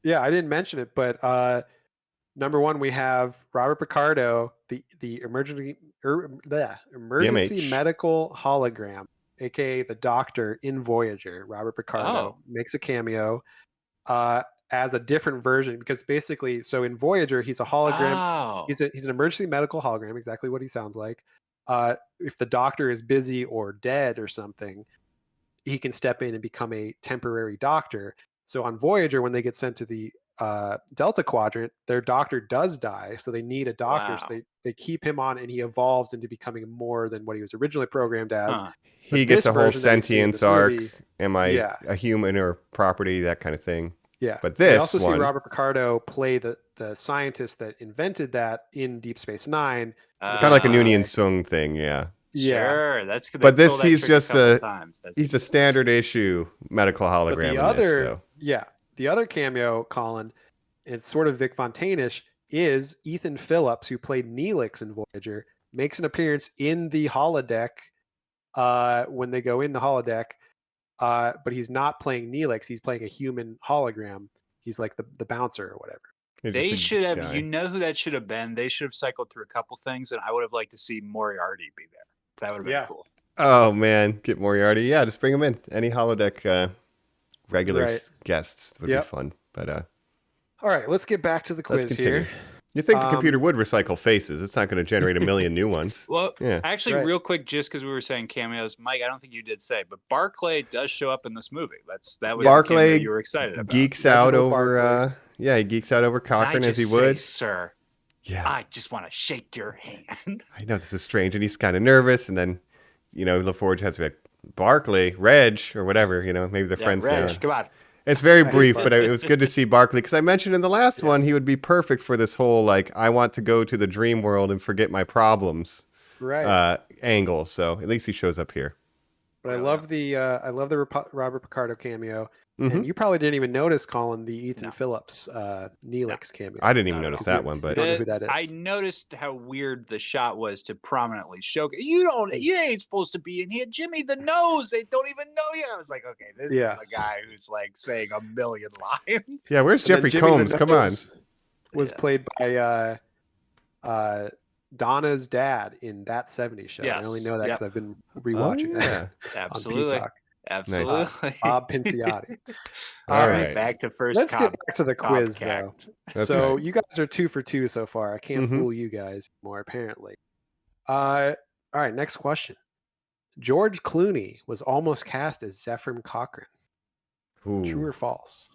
Yeah, I didn't mention it, but number one, we have Robert Picardo, the emergency EMH. medical hologram, aka the Doctor in Voyager. Robert Picardo Oh. makes a cameo as a different version because basically, so in Voyager, he's a hologram. Oh. He's an emergency medical hologram, exactly what he sounds like. If the Doctor is busy or dead or something, he can step in and become a temporary doctor. So on Voyager, when they get sent to the Delta Quadrant, their doctor does die, so they need a doctor. Wow. So they keep him on, and he evolves into becoming more than what he was originally programmed as. Huh. He But gets this a whole version that we see in sentience this arc. movie- Am I Yeah. a human or property? That kind of thing. Yeah, But we this also see one- Robert Picardo play the scientist that invented that in Deep Space Nine. Kind of like a Uh, Noonien Sung thing, yeah. Yeah, Sure, that's good. But They this, pulled that he's trick just couple a- times. That's He's a interesting. standard issue medical but hologram the in other, this, so. the other cameo, Colin, it's sort of Vic Fontaigne-ish, is Ethan Phillips, who played Neelix in Voyager, makes an appearance in the holodeck when they go in the holodeck, but he's not playing Neelix. He's playing a human hologram. He's like the bouncer or whatever. He's They just a should have. guy. You know who that should have been? They should have cycled through a couple things, and I would have liked to see Moriarty be there. That would have been Yeah. cool. Oh, man. Get Moriarty. Yeah, just bring him in. Any holodeck regular Right. guests would Yep. be fun. But All right, let's get back to the quiz let's continue. here. You think the computer would recycle faces. It's not going to generate a million new ones. Well, Yeah. actually, Right. real quick, just because we were saying cameos, Mike, I don't think you did say, but Barclay does show up in this movie. That was the cameo Barclay you were excited about. Geeks out Reginald over, Barclay. he geeks out over Can I Cochrane as he just would. say, sir, Yeah. I just want to shake your hand. I know this is strange, and he's kind of nervous, and then, LaForge has to be like, Barclay, Reg, or whatever, maybe they're Yeah, friends Reg, now. come on. It's very brief, but it was good to see Barclay, because I mentioned in the last one he would be perfect for this whole, I want to go to the dream world and forget my problems Right. angle, so at least he shows up here. But I love the Robert Picardo cameo, Mhm. and you probably didn't even notice, Colin, the Ethan No. Phillips Neelix cameo. I didn't even Not at notice all. that one, but don't know who that is. I noticed how weird the shot was to prominently show. You ain't supposed to be in here, Jimmy. The nose, they don't even know you. I was like, okay, this Yeah. is a guy who's like saying a million lines. yeah, where's And then Jeffrey Jimmy the Combs? Come on. Nose Was Yeah. played by Donna's dad in That 70s Show. I only Yes. know that Yep. because I've been rewatching Oh, yeah. that Absolutely, on Peacock. absolutely. Bob Pinciotti. All All right. right, back to first. Let's get back to the quiz, though. Cobcact. That's So right. you guys are 2 for 2 so far. I can't Mhm. fool you guys more, apparently. All right, next question. George Clooney was almost cast as Zephyr Cochrane. True Ooh, or false?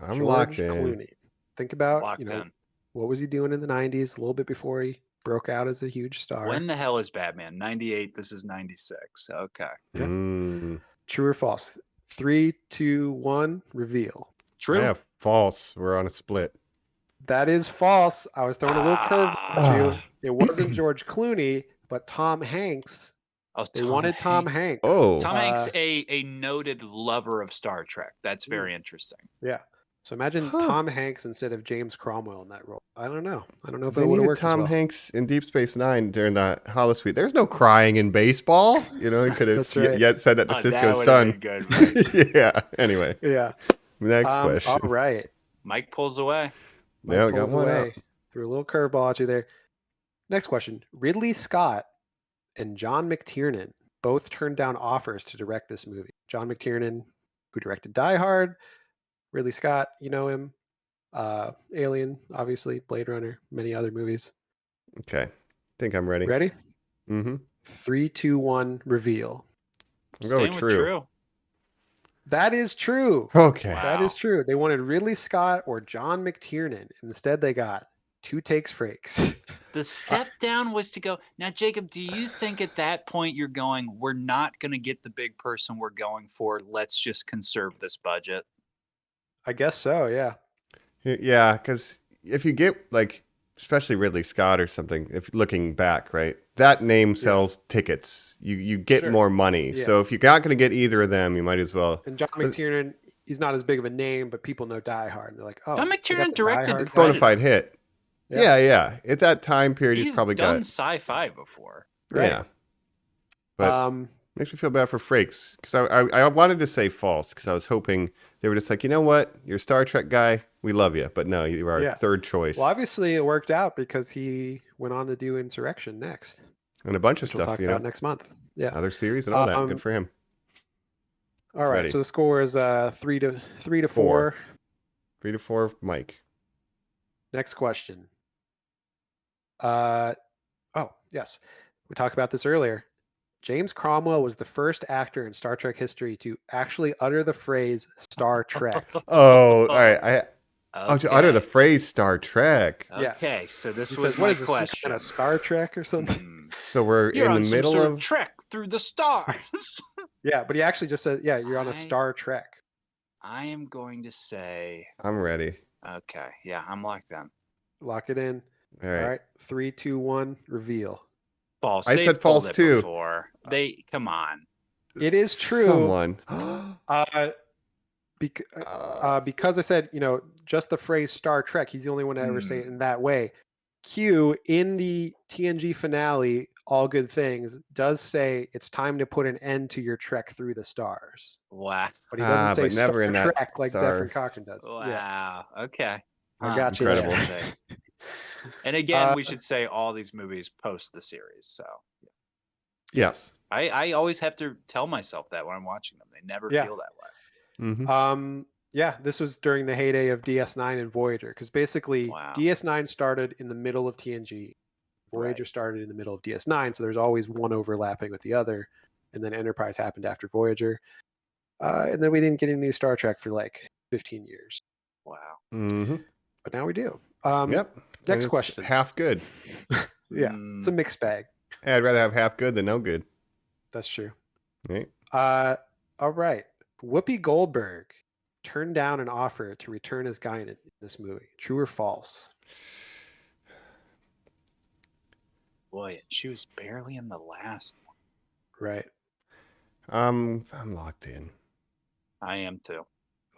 I'm George locked in. Clooney. Think about, Locked in. what was he doing in the 90s, a little bit before he broke out as a huge star. When the hell is Batman? 98. This is 96. Okay. Yeah. Mm, True or false? 3, 2, 1, reveal. True. yeah, false. We're on a split. That is false. I was throwing a little curve at you. Ah. It wasn't George Clooney, but Tom Hanks. Oh, They wanted Tom Hanks. Oh. Tom Hanks, Uh, a noted lover of Star Trek. That's very interesting. Yeah. So imagine Huh. Tom Hanks instead of James Cromwell in that role. I don't know. I don't know if They it would have needed worked as Tom well. Hanks in Deep Space Nine during the holosuite. There's no crying in baseball. He could have That's right. yet said that to Oh, that Cisco's would've son. been good, right? Yeah. Anyway, Yeah. next question. All right. Mike pulls away. Yeah, we got Pulls one away. out. Threw a little curveball at you there. Next question. Ridley Scott and John McTiernan both turned down offers to direct this movie. John McTiernan, who directed Die Hard. Ridley Scott, you know him. Alien, obviously. Blade Runner, many other movies. Okay. Think I'm ready. Ready? Mm-hmm. 3, 2, 1, reveal. I'm going Staying with with true. That is true. Okay. Wow. That is true. They wanted Ridley Scott or John McTiernan. Instead, they got 2 takes Frakes. The step down was to go. Now, Jacob, do you think at that point you're going, we're not going to get the big person we're going for. Let's just conserve this budget? I guess so, yeah. Yeah, because if you get especially Ridley Scott or something, if looking back, right, that name sells tickets. You get Sure. more money. Yeah. So if you're not going to get either of them, you might as well. And John McTiernan, he's not as big of a name, but people know Die Hard. And they're like, oh, John they got McTiernan the Die directed Hard It's guy? bona Predator. fide hit. Yeah. Yeah. At that time period, he's probably done got. sci-fi before. Right. Yeah. But Um, makes me feel bad for Frakes because I wanted to say false because I was hoping they were just like, you know what? You're a Star Trek guy. We love you. But no, you are Yeah. third choice. Well, obviously it worked out because he went on to do Insurrection next. And a bunch of Which we'll stuff, talk you know. about next month. Yeah. Other series and all that. Um, Good for him. All right. Ready. So the score is 3 to 4. 3 to 4, Mike. Next question. Oh, yes. We talked about this earlier. James Cromwell was the first actor in Star Trek history to actually utter the phrase Star Trek. Oh, all right. To utter the Okay. phrase Star Trek. Yes. Okay, so this He was says, my what is this, some question. kind of Star Trek or something? So we're You're in on the some middle sort of. trek through the stars. Yeah, but he actually just said, yeah, you're on a I- Star Trek. I am going to say, I'm ready. okay, yeah, I'm locked in. Lock it in. All All right. right. 3, 2, 1, reveal. False. I They said pulled false it too. Before. They come on. It is true. Someone. Because I said, just the phrase Star Trek, he's the only one to ever say it in that way. Q in the TNG finale, All Good Things, does say it's time to put an end to your trek through the stars. Wow. But he doesn't say but never Star in that Trek like star. Zephyr Cochran does. Yeah, Wow. Okay. I got you there. Incredible. Interesting. And again, we should say all these movies post the series. So Yeah. I always have to tell myself that when I'm watching them. They never Yeah. feel that way. Mm-hmm. Yeah, this was during the heyday of DS9 and Voyager, because basically Wow. DS9 started in the middle of TNG. Voyager started in the middle of DS9, so there's always one overlapping with the other. And then Enterprise happened after Voyager. And then we didn't get any new Star Trek for like 15 years. Wow. Mm-hmm. But now we do. Yep. And Next it's question. Half good. Yeah, it's a mixed bag. Hey, I'd rather have half good than no good. That's true. Right? All right. Whoopi Goldberg turned down an offer to return as Guinan in this movie. True or false? Boy, she was barely in the last one. Right. I'm locked in. I am too.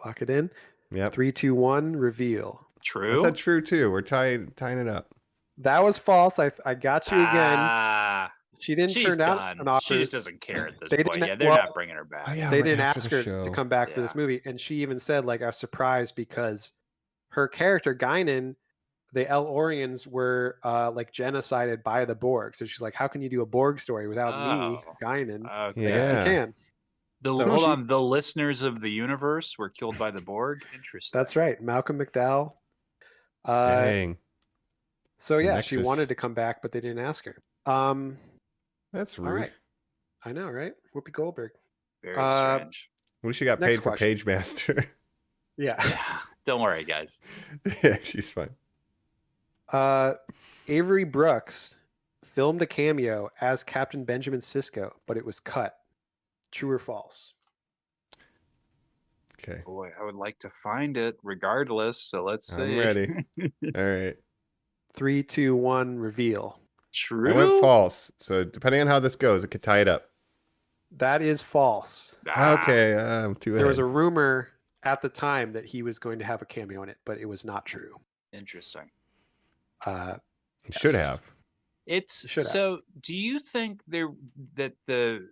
Lock it in. Yep. 3, 2, 1, reveal. True. That's true too. We're tying it up. That was false. I got you again. Ah, She didn't she's turn down done. an offer. She just doesn't care at this They point. didn't- Yeah, they're well, not bringing her back. Oh, yeah, They right didn't after ask the her show. to come back for this Yeah. movie, and she even said, like, I was surprised because her character Guinan, the El-Orians were like genocided by the Borg. So she's like, how can you do a Borg story without me, Oh. Guinan? Okay. Yeah. Yes, you can. So Hold she- on. The listeners of the universe were killed by the Borg. Interesting. That's right, Malcolm McDowell. Dang. So yeah, she Nexus. wanted to come back, but they didn't ask her. That's rude. All right, I know, right? Whoopi Goldberg. Very Uh, strange. What if she got Next paid for question. Page Master? Yeah. Yeah. Don't worry, guys. Yeah, she's fine. Avery Brooks filmed a cameo as Captain Benjamin Sisko, but it was cut. True or false? Okay. Boy, I would like to find it regardless. So let's see. I'm ready. All right. 3, 2, 1, reveal. True. I went false. So depending on how this goes, it could tie it up. That is false. Ah, Okay, I'm too ahead. There was a rumor at the time that he was going to have a cameo in it, but it was not true. Interesting. He should yes. have. It's Should have. so. Do you think that the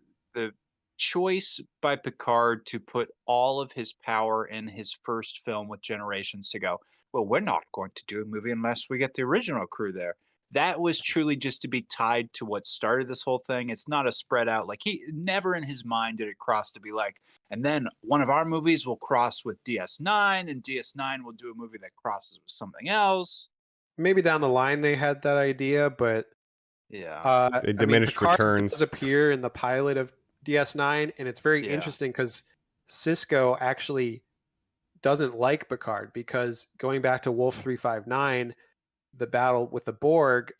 choice by Picard to put all of his power in his first film with Generations to go, well, we're not going to do a movie unless we get the original crew there. That was truly just to be tied to what started this whole thing. It's not a spread out. Like he never in his mind did it cross to be like, and then one of our movies will cross with DS9 and DS9 will do a movie that crosses with something else. Maybe down the line they had that idea, but Yeah. Diminished Picard returns. does appear in the pilot of DS9, and it's very Yeah. interesting because Sisko actually doesn't like Picard because going back to Wolf 359, the battle with the Borg,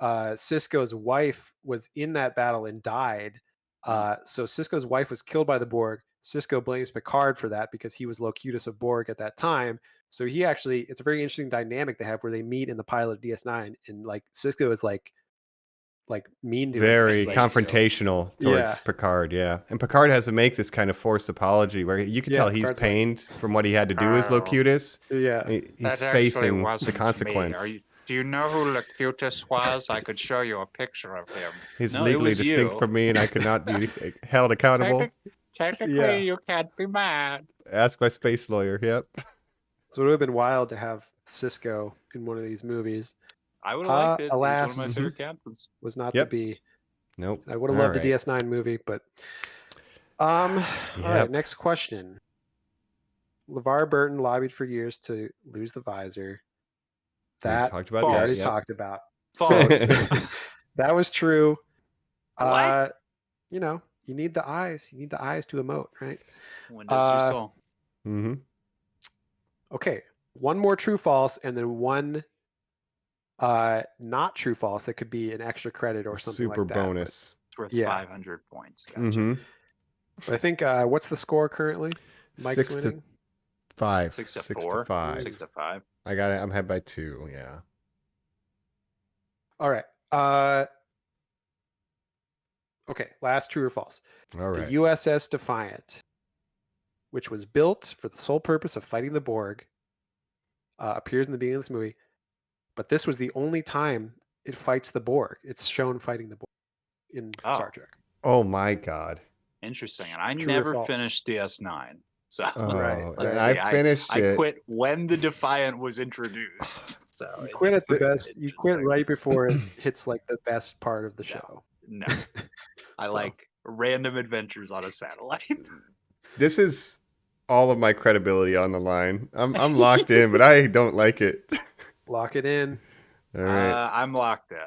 Sisko's wife was in that battle and died. So Sisko's wife was killed by the Borg. Sisko blames Picard for that because he was Locutus of Borg at that time. So he actually, it's a very interesting dynamic they have where they meet in the pilot of DS9, and like Sisko is like mean to him. Very She's like, confrontational towards Yeah. Picard, yeah. And Picard has to make this kind of forced apology where you can Yeah, tell he's Picard's like- pained from what he had to do as Oh. Locutus. Yeah. He's That actually facing the wasn't me. consequence. Do you know who Locutus was? I could show you a picture of him. He's No, it legally was distinct you. from me and I could not be held accountable. Technically, Yeah. you can't be mad. Ask my space lawyer. Yep. So it would have been wild to have Cisco in one of these movies. I would have liked it. He's one alas. of my favorite captains. Was not Yep. to be. Nope. I would have All loved a right. DS9 movie, but all right, Yep. next question. LeVar Burton lobbied for years to lose the visor. We That talked about we that, already yep. talked about. False. So, that was true. What? You know, you need the eyes. You need the eyes to emote, right? When does your soul? Mm-hmm. Okay, one more true false, and then one not true false that could be an extra credit or something Super like that. bonus. It's worth Yeah. 500 points. Gotcha. Mm-hmm. But I think what's the score currently? Mike's 6 to winning. 5. 6 to 6 4. to 5. 6 to 5. I got it. I'm ahead by 2. Yeah. All right. Okay, last true or false. All right. The USS Defiant, which was built for the sole purpose of fighting the Borg, appears in the beginning of this movie. But this was the only time it fights the Borg. It's shown fighting the Borg in Star Trek. Oh my God. Interesting. And I True or never false? finished DS9. So Oh, Right. let's and see. I finished I it. quit when the Defiant was introduced. So You it quit at the is best. You quit interesting. right before it hits like the best part of the show. No. I So- like random adventures on a satellite. This is all of my credibility on the line. I'm locked in, but I don't like it. Lock it in. All right. I'm locked in.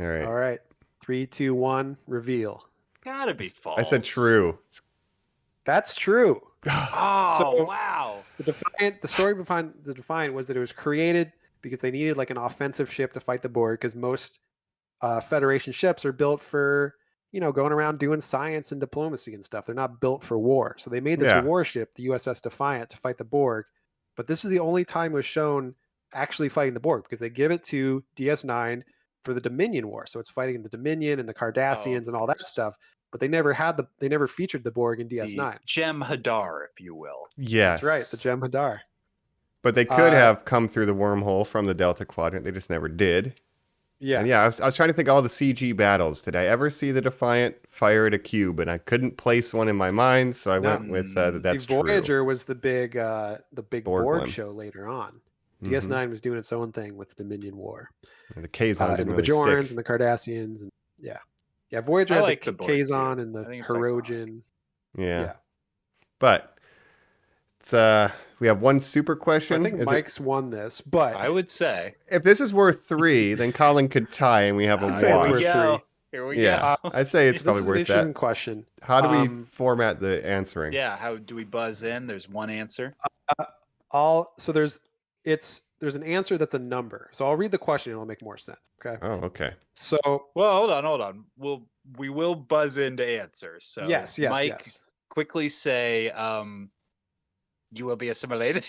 All right. All right. 3, 2, 1. Reveal. Gotta be false. I said true. That's true. Oh, So- wow. The story behind the Defiant was that it was created because they needed like an offensive ship to fight the Borg, because most Federation ships are built for, going around doing science and diplomacy and stuff. They're not built for war. So they made this Yeah. warship, the USS Defiant, to fight the Borg. But this is the only time it was shown actually fighting the Borg, because they give it to DS9 for the Dominion War. So it's fighting the Dominion and the Cardassians and all that stuff. But they never featured the Borg in DS9. The Gem Hadar, if you will. Yes. That's right, the Jem'Hadar. But they could have come through the wormhole from the Delta Quadrant. They just never did. Yeah. And yeah, I was trying to think of all the CG battles. Did I ever see the Defiant fire at a cube? And I couldn't place one in my mind, so I went with that's the Voyager true. was the big Borg Borg one. show later on. Mhm. DS9 was doing its own thing with the Dominion War. And the Kazon And didn't the really Bajorans stick. and the Cardassians, and Voyager I had like the the Borg, too. Kazon and the I think it's Hirogen. Yeah. Yeah. But it's we have one super question. I think Is it- Mike's won this, but I would say. if this is worth 3, then Colin could tie and we have a I'd say it's wash. worth go. 3. Here we Yeah. go. I'd say it's this probably is an worth interesting that. question. How do we Um, format the answering? Yeah, how do we buzz in? There's one answer. So there's an answer that's a number. So I'll read the question and it'll make more sense. Okay. Oh, okay. So Well, hold on. We will buzz in to answer. So yes. Mike, quickly say, you will be assimilated.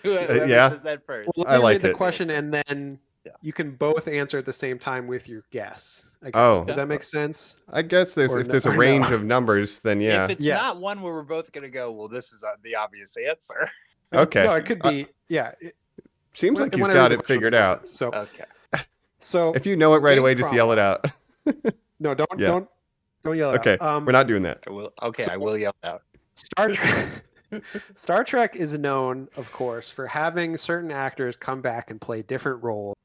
Whoever yeah. says that first. Well, I let me like read the it. question, and then Yeah. you can both answer at the same time with your guess. I guess. Oh. Does that make sense? I guess Or if no- there's a or no. range of numbers, then yeah. If it's Yes. not one where we're both going to go, well, this is the obvious answer. Okay. No, it could be. Yeah. Seems like he's whenever got the it question figured makes out. sense. So, Okay. If you know it right James away, just yell it Cromwell. out. No, don't Yeah. don't yell it Okay. out. We're not doing that. I will. Okay, So- I will yell out. Star Trek. Star Trek is known, of course, for having certain actors come back and play different roles.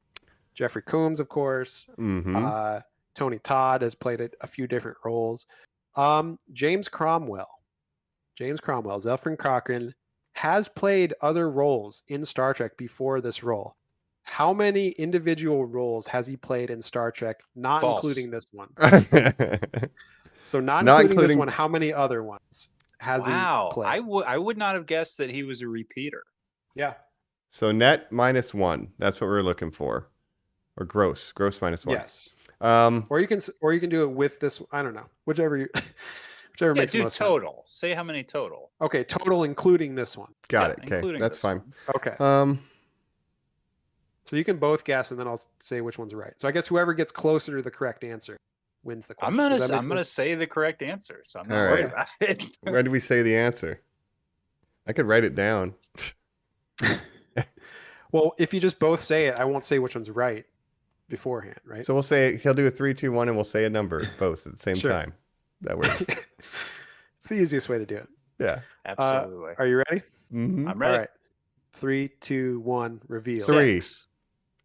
Jeffrey Combs, of course. Mm-hmm. Tony Todd has played a few different roles. James Cromwell, Zefram Cochrane, has played other roles in Star Trek before this role. How many individual roles has he played in Star Trek, not False. including this one? So Not not including this including- one, how many other ones has Wow, he played? I would not have guessed that he was a repeater. Yeah. So net -1. That's what we're looking for. Or gross -1. Yes. Um, Or you can do it with this. I don't know. Whichever Yeah, makes do most total. Say how many total. sense. Okay, total including this one. got Yeah, it. Okay, including that's this fine. one. Okay. So you can both guess, and then I'll say which one's right. So I guess whoever gets closer to the correct answer wins the question. I'm Does that make gonna sense? say the correct answer, so I'm not All worried right. about it. When do we say the answer? I could write it down. Well, if you just both say it, I won't say which one's right beforehand, right? So we'll say he'll do a 3, 2, 1, and we'll say a number both at the same Sure. time. That works. It's the easiest way to do it. Yeah. Absolutely. Are you ready? Mm-hmm. I'm ready. All right. 3, 2, 1, reveal. Three. 6.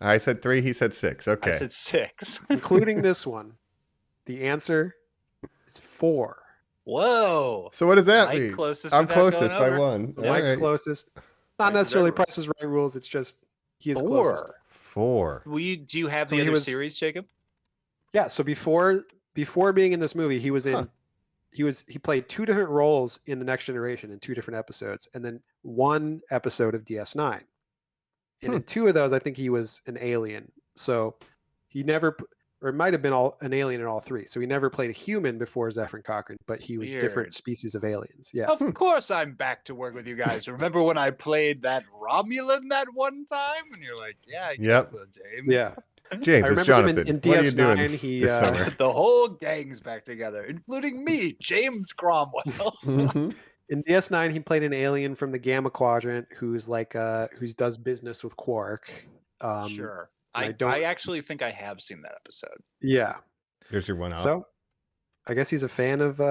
I said 3. He said 6. Okay. I said 6. Including this one. The answer is 4. Whoa. So what does that Mike mean? closest I'm without going closest by over. 1. Yeah. Mike's Alright. closest. Price Not is necessarily Right Price is Right rules. It's just he is 4. closest. 4. Do you have So the he other was- series, Jacob? Yeah. So before being in this movie, he was in. Huh. He played 2 different roles in the Next Generation in 2 different episodes, and then 1 episode of DS9. And in 2 of those, I think he was an alien. So he never, or it might have been an alien in all 3. So he never played a human before Zephyr Cochrane, but he was different Weird. species of aliens. Yeah. Of course I'm back to work with you guys. Remember when I played that Romulan that one time? And you're like, yeah, I guess so, James. Yeah. James, I it's remember him Jonathan. in What are you DS9, doing he, this summer? The whole gang's back together, including me, James Cromwell. Mhm. In DS9, he played an alien from the Gamma Quadrant who's like who does business with Quark. Sure. I I don't- actually think I have seen that episode. Yeah. There's your one out. So I guess he's a fan of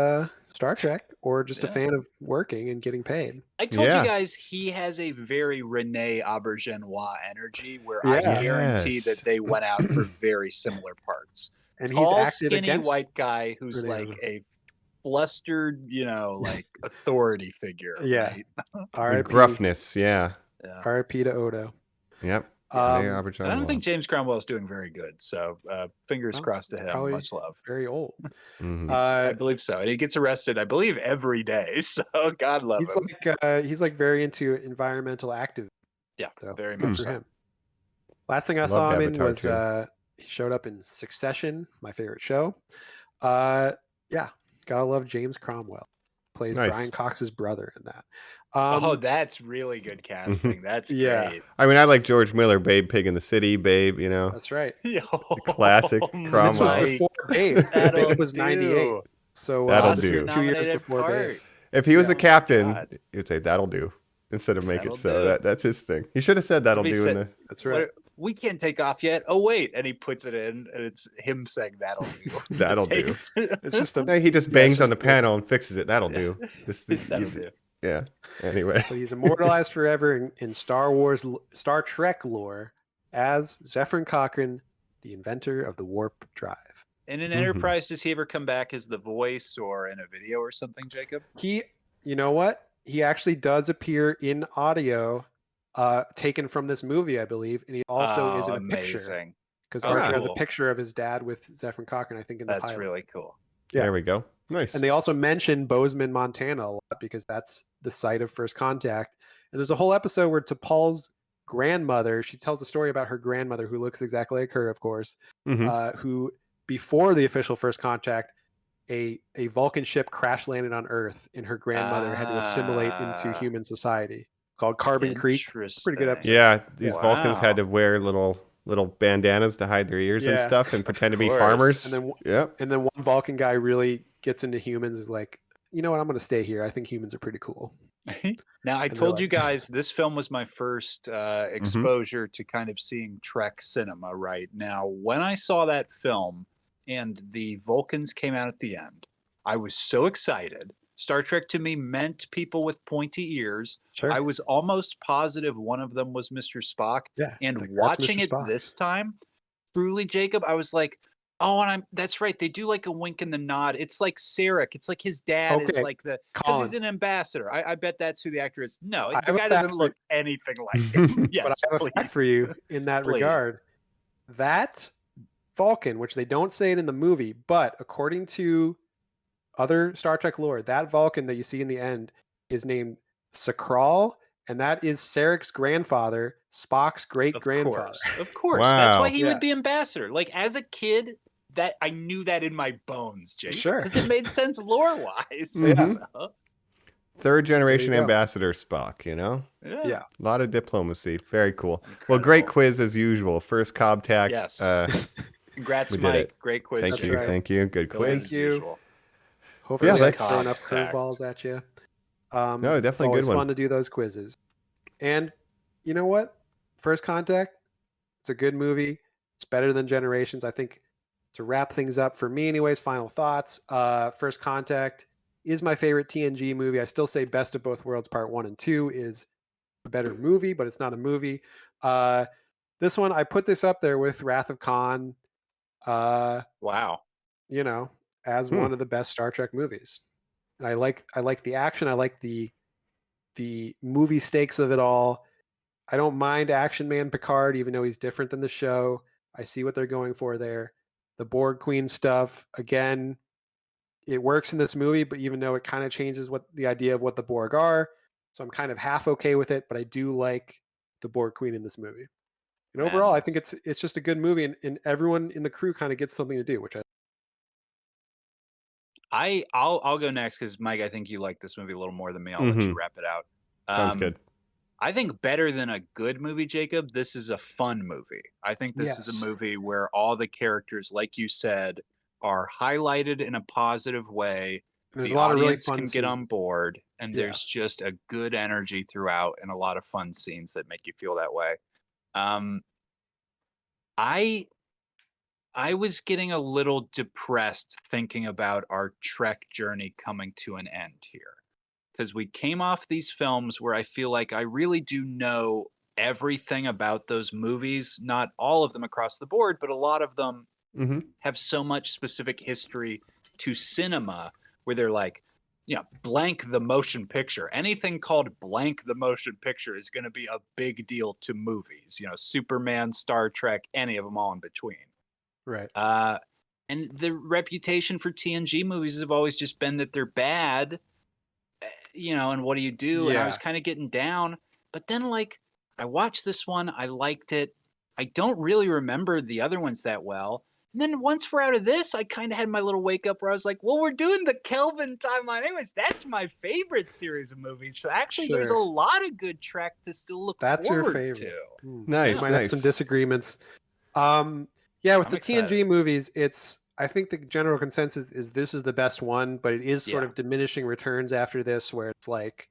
Star Trek or just a Yeah. fan of working and getting paid. I told Yeah. you guys he has a very Rene Aubergenois energy where Yeah. I guarantee Yes. that they went out for very similar parts. And he's Tall, acted skinny against white guy who's Rene like a flustered, like authority figure. Yeah. Right? The R.I.P. gruffness, yeah. Yeah. R.I.P. to Odo. Yep. Um, Renee Auberjonois. I don't think James Cromwell is doing very good. So fingers Well, crossed to him. probably- Much love. Very old. Mhm. I Uh, believe so. And he gets arrested, I believe, every day. So God love him. he's like very into environmental activism. Yeah, So very good much for so. him. Last thing I Loved saw him in Avatar was too. he showed up in Succession, my favorite show. Yeah, gotta love James Cromwell. Plays Nice. Brian Cox's brother in that. That's really good casting. That's Yeah. great. I mean, I like George Miller, Babe, Pig in the City, Babe, That's right. classic This was Cromwell. before Babe. That'll Babe was 98. do. So That'll this was do. 2 years before Babe. If he was Yeah. the captain, God. he'd say, that'll do, instead of make That'll it so. do. That's his thing. He should have said that'll He do in said- the... That's right. We can't take off yet. Oh wait, and he puts it in, and it's him saying that'll do. That'll Take- do. It's just a No, he just Yeah, bangs it's on just the panel and fixes it. That'll do. That'll do. Yeah. Anyway. But he's immortalized forever in Star Trek lore as Zephyr Cochrane, the inventor of the warp drive. In an Mhm. Enterprise, does he ever come back as the voice or in a video or something, Jacob? You know what? He actually does appear in audio, taken from this movie, I believe, and he also is in a picture amazing. because Oh, Archer has a cool. picture of his dad with Zephyr Cochrane, I think, in the That's pilot. really cool. Yeah. There we go. Nice. And they also mention Bozeman, Montana a lot because that's the site of First Contact. And there's a whole episode where T'Pol's grandmother, she tells a story about her grandmother who looks exactly like her, of course, Mhm. who before the official First Contact, a Vulcan ship crash landed on Earth and her grandmother had to assimilate into Ah. human society. It's called Carbon Creek. Pretty good episode. Yeah, these Wow. Vulcans had to wear little bandanas to hide their ears and Yeah. stuff and pretend to be course. farmers. And then Yep. And then one Vulcan guy really gets into humans, is like, you know what, I'm going to stay here. I think humans are pretty cool. Now, I And they're told you like- guys this film was my first exposure to kind of seeing Trek cinema, right? Now, when I saw that film and the Vulcans came out at the end, I was so excited. Star Trek to me meant people with pointy ears. Sure. I was almost positive one of them was Mr. Spock. Yeah. And like, that's watching Mr. it Spock. this time, truly, Jacob, I was like, oh, and that's right. They do like a wink and the nod. It's like Sarek. It's like his dad is Okay, like because Colin. he's an ambassador. I bet that's who the actor is. No, I the have a guy fact doesn't for- look anything like him. Yes, But I have a fact for please. you in that Please. regard. That Vulcan, which they don't say it in the movie, but according to other Star Trek lore, that Vulcan that you see in the end is named Sakral, and that is Sarek's grandfather, Spock's great grandfather. Of course. That's why Wow. he Yeah. would be ambassador. Like as a kid, that I knew that in my bones, Jake. Sure. Because it made sense lore wise. Mhm. Third generation There you go. ambassador Spock, you know? Yeah. A lot of diplomacy. Very cool. Well, great Incredible. quiz as usual. First contact. Yes. We Congrats, did Mike. it. Great quiz. Thank That's you. right. Thank you. Good Going quiz. as you. usual. Hopefully, Yeah, yeah, let's- throwing up Contact. curveballs at you. No, definitely it's always good one. fun to do those quizzes. And you know what? First Contact, it's a good movie. It's better than Generations. I think to wrap things up for me, anyways. Final thoughts. First Contact is my favorite TNG movie. I still say Best of Both Worlds Part 1 and 2 is a better movie, but it's not a movie. This one, I put this up there with Wrath of Khan, Wow. you know, as Hmm. one of the best Star Trek movies. And I like the action. I like the movie stakes of it all. I don't mind Action Man Picard, even though he's different than the show. I see what they're going for there. The Borg Queen stuff, again, it works in this movie, but even though it kind of changes what the idea of what the Borg are, so I'm kind of half okay with it, but I do like the Borg Queen in this movie. And Man, overall, I think it's just a good movie, and everyone in the crew kind of gets something to do, which I'll go next because Mike, I think you like this movie a little more than me. I'll let you wrap it out. Sounds good. I think better than a good movie, Jacob, this is a fun movie. I think this is Yes. a movie where all the characters, like you said, are highlighted in a positive way. there's The a lot of really audience fun can get on scenes. board, and Yeah. there's just a good energy throughout and a lot of fun scenes that make you feel that way. I was getting a little depressed thinking about our Trek journey coming to an end here. Because we came off these films where I feel like I really do know everything about those movies, not all of them across the board, but a lot of them Mm-hmm. have so much specific history to cinema where they're like, blank the motion picture. Anything called blank the motion picture is going to be a big deal to movies. Superman, Star Trek, any of them all in between. Right. And the reputation for TNG movies have always just been that they're bad, and what do you do? And I was Yeah. kind of getting down. But then, I watched this one. I liked it. I don't really remember the other ones that well. And then once we're out of this, I kind of had my little wake up where I was like, well, we're doing the Kelvin timeline. Anyways, that's my favorite series of movies. So actually, there's a Sure. lot of good Trek to still look That's your forward favorite. to. Nice, We might have some disagreements. Yeah, with I'm the excited. TNG movies, I think the general consensus is this is the best one, but it is sort Yeah. of diminishing returns after this, where it's like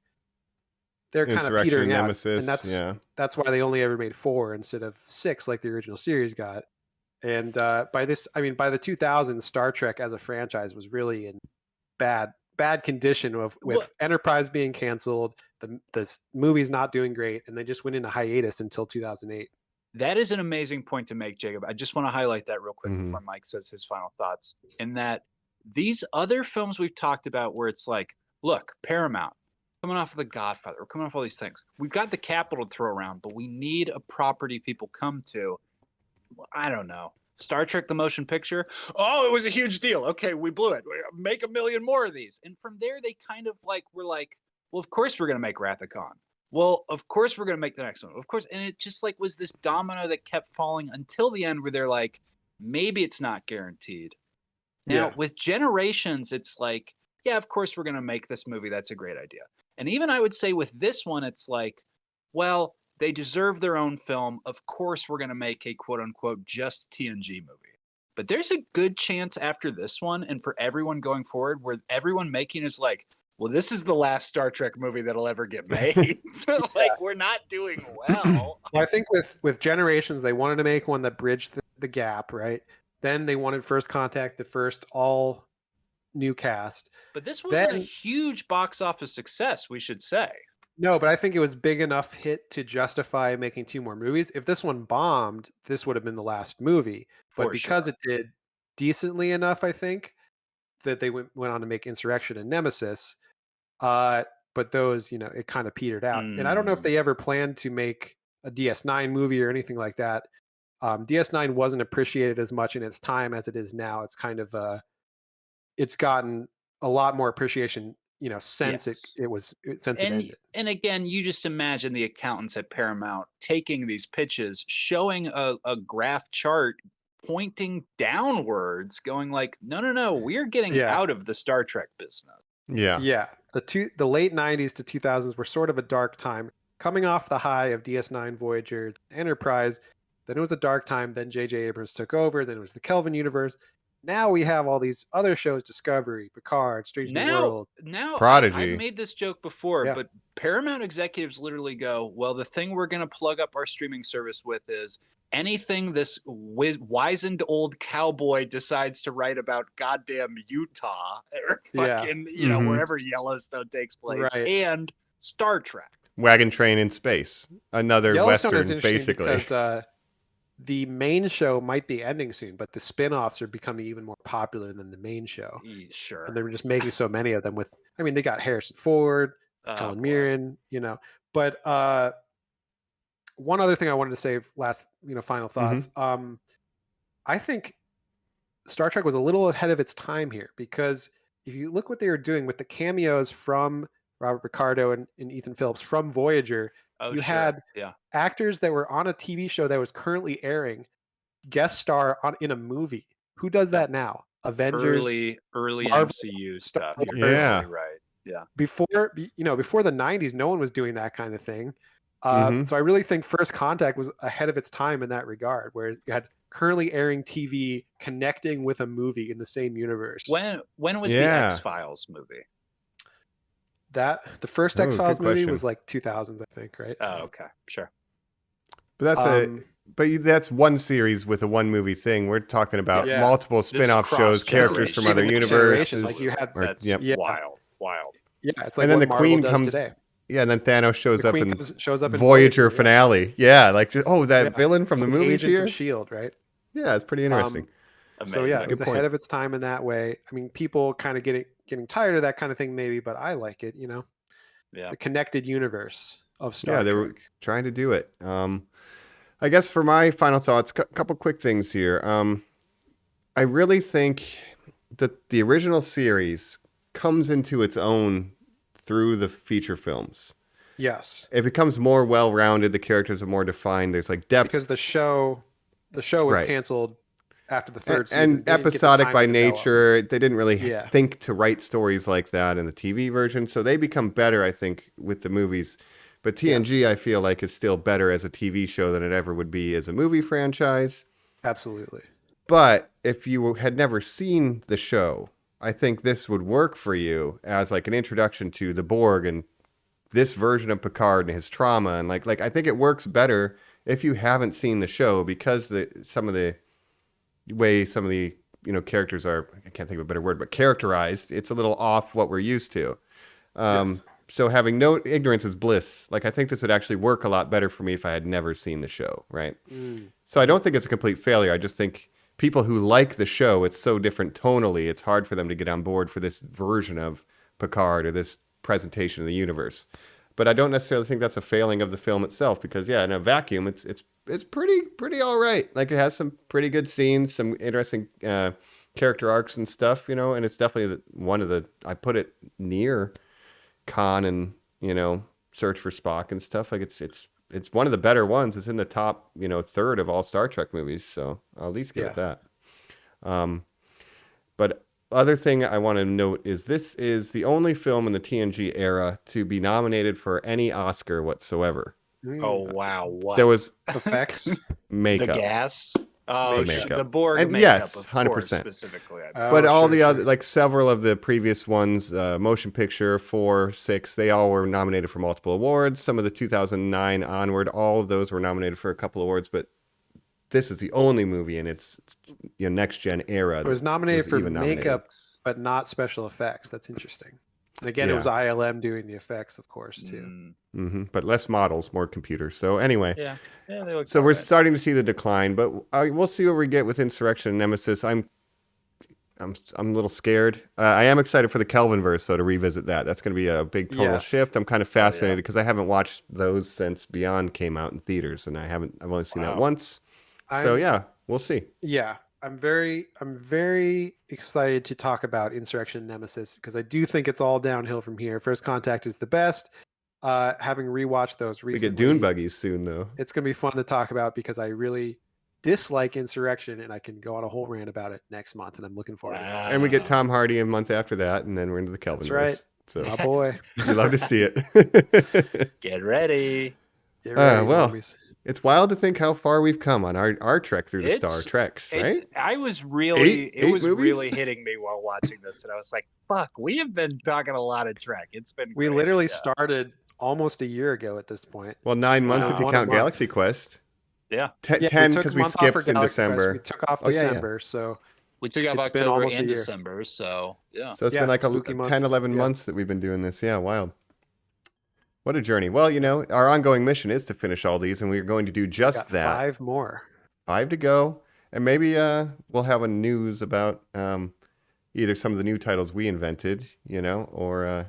they're kind of Insurrection, petering out, Nemesis. and that's why they only ever made 4 instead of 6 like the original series got. And by the 2000s, Star Trek as a franchise was really in bad condition with Well- Enterprise being canceled, the movie's not doing great, and they just went into hiatus until 2008. That is an amazing point to make, Jacob. I just want to highlight that real quick Mhm. before Mike says his final thoughts. In that these other films we've talked about where it's like, look, Paramount, coming off of The Godfather, we're coming off all these things. We've got the capital to throw around, but we need a property people come to. I don't know. Star Trek the motion picture. Oh, it was a huge deal. Okay, we blew it. Make 1 million more of these. And from there, they kind of were like, well, of course we're going to make Wrath of Khan. Well, of course we're going to make the next one. Of course. And it just was this domino that kept falling until the end where they're like, maybe it's not guaranteed. Now, Yeah. with Generations, it's like, yeah, of course we're going to make this movie. That's a great idea. And even I would say with this one, it's like, well, they deserve their own film. Of course we're going to make a quote unquote just TNG movie. But there's a good chance after this one and for everyone going forward where everyone making is like, well, this is the last Star Trek movie that'll ever get made. So, we're not doing well. Well, I think with Generations, they wanted to make one that bridged the gap, right? Then they wanted First Contact, the first all new cast. But this wasn't a Then- huge box office success, we should say. No, but I think it was big enough hit to justify making 2 more movies. If this one bombed, this would have been the last movie. But For because sure. it did decently enough, I think that they went on to make Insurrection and Nemesis. But those, it kind of petered out. And I don't know if they ever planned to make a DS9 movie or anything like that. DS9 wasn't appreciated as much in its time as it is now. It's kind of it's gotten a lot more appreciation, since Yes. it ended. And again, you just imagine the accountants at Paramount taking these pitches, showing a graph chart pointing downwards, going like, no, we're getting Yeah. out of the Star Trek business. Yeah. Yeah, the late 90s to 2000s were sort of a dark time. Coming off the high of DS9, Voyager, Enterprise, then it was a dark time. Then J.J. Abrams took over. Then it was the Kelvin universe. Now we have all these other shows: Discovery, Picard, Strange New World. Now, Prodigy. I've made this joke before, Yeah. but Paramount executives literally go, well, the thing we're going to plug up our streaming service with is anything this wizened old cowboy decides to write about goddamn Utah or fucking, wherever Yellowstone takes place, Right. and Star Trek. Wagon Train in Space, another Yellowstone is Western, interesting basically. because the main show might be ending soon, but the spin-offs are becoming even more popular than the main show. Sure. And they're just making so many of them they got Harrison Ford, Helen Mirren, But one other thing I wanted to say last, final thoughts. I think Star Trek was a little ahead of its time here, because if you look what they were doing with the cameos from Robert Picardo and Ethan Phillips from Voyager, you had actors that were on a TV show that was currently airing guest star in a movie. Who does that now? Avengers, early Marvel, MCU stuff. You're Yeah. totally right. Yeah. Before the 90s, no one was doing that kind of thing. So I really think First Contact was ahead of its time in that regard, where you had currently airing TV connecting with a movie in the same universe. When was the X-Files movie? The first Oh, X-Files good movie question. was like 2000s, I think, right? Oh, okay. Sure. But that's one series with a one movie thing. We're talking about Yeah. multiple spin-off shows, characters from other universes. Like you had, That's wild. yeah, it's like And then what the Marvel Queen does comes today. Yeah, and then Thanos shows The up Queen in shows up in Voyager yeah. finale. Yeah, like that villain from It's the like movies Agents here. of S.H.I.E.L.D., right? Yeah, it's pretty interesting. So yeah, it Good was point. ahead of its time in that way. I mean, people kind of getting tired of that kind of thing, maybe, but I like it. Yeah. The connected universe of Star Yeah, Trek. they were trying to do it. I guess for my final thoughts, a couple quick things here. I really think that the original series comes into its own through the feature films. Yes, It becomes more well-rounded. The characters are more defined. There's like depth. because the show was Right. canceled after the third season. and They didn't get the episodic time by to develop. nature. They didn't really Yeah. think to write stories like that in the TV version. So they become better, I think, with the movies. But TNG, I feel like, is still better as a TV show than it ever would be as a movie franchise. Absolutely. But if you had never seen the show, I think this would work for you as like an introduction to the Borg and this version of Picard and his trauma. And like I think it works better if you haven't seen the show, because some of the way some of the characters are, I can't think of a better word, but characterized, it's a little off what we're used to. Yes. So having no ignorance is bliss. Like, I think this would actually work a lot better for me if I had never seen the show, right? So I don't think it's a complete failure. I just think people who like the show, it's so different tonally, it's hard for them to get on board for this version of Picard or this presentation of the universe. But I don't necessarily think that's a failing of the film itself, because in a vacuum, it's pretty all right. Like, it has some pretty good scenes, some interesting character arcs and stuff, and it's definitely one of the, I put it near Khan and Search for Spock and stuff. Like, it's one of the better ones. It's in the top third of all Star Trek movies, so I'll at least give it that. But other thing I want to note is this is the only film in the TNG era to be nominated for any Oscar whatsoever. Oh wow! What? There was Effects. makeup. The gas. Oh, Makeup. the Borg And makeup, yes, of 100%. course, specifically. But all sure, the sure. other, like several of the previous ones, motion picture, 4, 6, they all were nominated for multiple awards. Some of the 2009 onward, all of those were nominated for a couple awards. But this is the only movie in its next gen era. It was nominated for even nominated. makeup, but not special effects. That's interesting. And again, it was ILM doing the effects, of course, too. But less models, more computers. So anyway, Yeah, they look so we're alright. starting to see the decline, but we'll see what we get with Insurrection and Nemesis. I'm a little scared. I am excited for the Kelvinverse, though, to revisit that. That's going to be a big tonal Yes. shift. I'm kind of fascinated because I haven't watched those since Beyond came out in theaters, and I've only seen that once. So yeah, we'll see. Yeah, I'm very excited to talk about Insurrection and Nemesis, because I do think it's all downhill from here. First Contact is the best. Having rewatched those We recently, get Dune buggies soon, though. it's going to be fun to talk about, because I really dislike Insurrection, and I can go on a whole rant about it next month, and I'm looking forward to it. And we get Tom Hardy a month after that, and then we're into the Kelvinverse. That's right. So My boy. you love to see it. Get ready. Get ready, well, homies. It's wild to think how far we've come on our trek through the Star Treks, right? I was really, Eight was movies? really hitting me while watching this, and I was like, "Fuck, we have been talking a lot of Trek. It's been." We great. literally Yeah. started almost a year ago at this point. Well, 9 months Wow. if you One a count month. Galaxy Quest. Yeah. Ten Yeah, we 10 took because a we month off for skipped in Galaxy Quest. December. We took off Oh, yeah, yeah. December, so We took off It's been October almost a and year. December, so yeah. So it's Yeah, been like spooky month. 10, 11 Yeah. months that we've been doing this. Yeah, wild. What a journey. Well, our ongoing mission is to finish all these, and we're going to do just got that. 5 more. 5 to go. And maybe we'll have a news about either some of the new titles we invented, or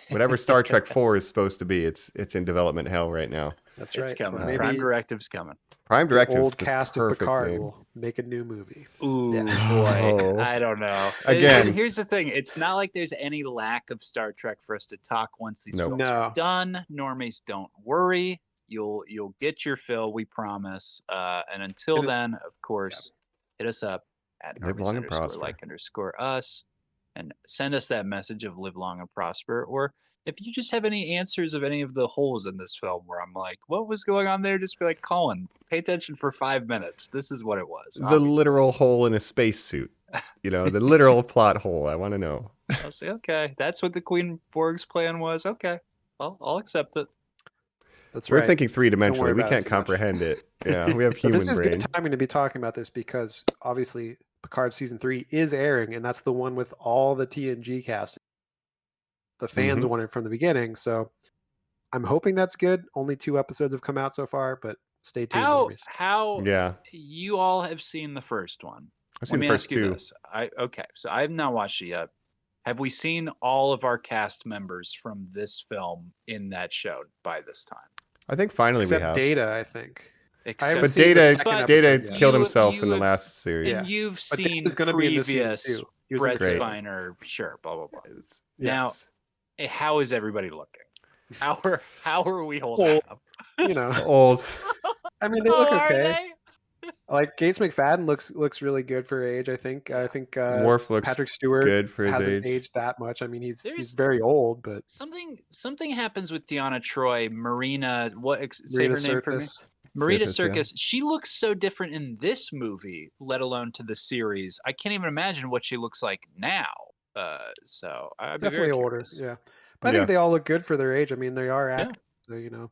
whatever Star Trek 4 is supposed to be. It's in development hell right now. That's It's right. coming. Maybe Prime Directive's coming. Prime the Directive. old cast of Picard name. will make a new movie. Ooh, Yeah. boy. Oh. I don't know. Again. Here's the thing. It's not like there's any lack of Star Trek for us to talk once these Nope. films are No. done. Normies, don't worry. You'll get your fill, we promise. And until And it- then, of course, hit us up at Live long and prosper. _like_us and send us that message of live long and prosper. Or if you just have any answers of any of the holes in this film where I'm like, what was going on there? Just be like, Colin, pay attention for 5 minutes. This is what it was. The obviously. literal hole in a spacesuit. The literal plot hole. I want to know. I'll say, okay, that's what the Queen Borg's plan was. Okay, I'll accept it. That's We're right. thinking three-dimensionally. worry We about it can't too much. comprehend it. Yeah, we have But human this is brain. good timing to be talking about this because obviously Picard season 3 is airing, and that's the one with all the TNG cast. The fans Mhm. wanted from the beginning, so I'm hoping that's good. Only 2 episodes have come out so far, but stay tuned, How normies. how Yeah, you all have seen the first one? I've Let seen me the first ask you 2. this. So I have not watched it yet. Have we seen all of our cast members from this film in that show by this time? I think finally Except we have. Data, I think. Except, But seen the Data, second episode Data yet. killed You- himself you in the have- last series. and you've But seen Data's going to be in this season previous too. He was in Brett Great. Cromwell. Spiner, sure, blah blah blah. Yeah. Now, how is everybody looking? How are we holding Well, up? You know, Old. I mean, they look How are okay. they? Like Gates McFadden looks really good for her age. I think. I think Worf looks Patrick Stewart good for his hasn't age. aged that much. I mean, he's There's- very old, but Something happens with Deanna Troy, Marina. Say Marina her name for me. Sirtis. Marina Sirtis, yeah. Sirtis. She looks so different in this movie, let alone to the series. I can't even imagine what she looks like now. So I'd be Definitely very older. curious. Yeah, but I Yeah. think they all look good for their age. I mean, they are Yeah. actors. So,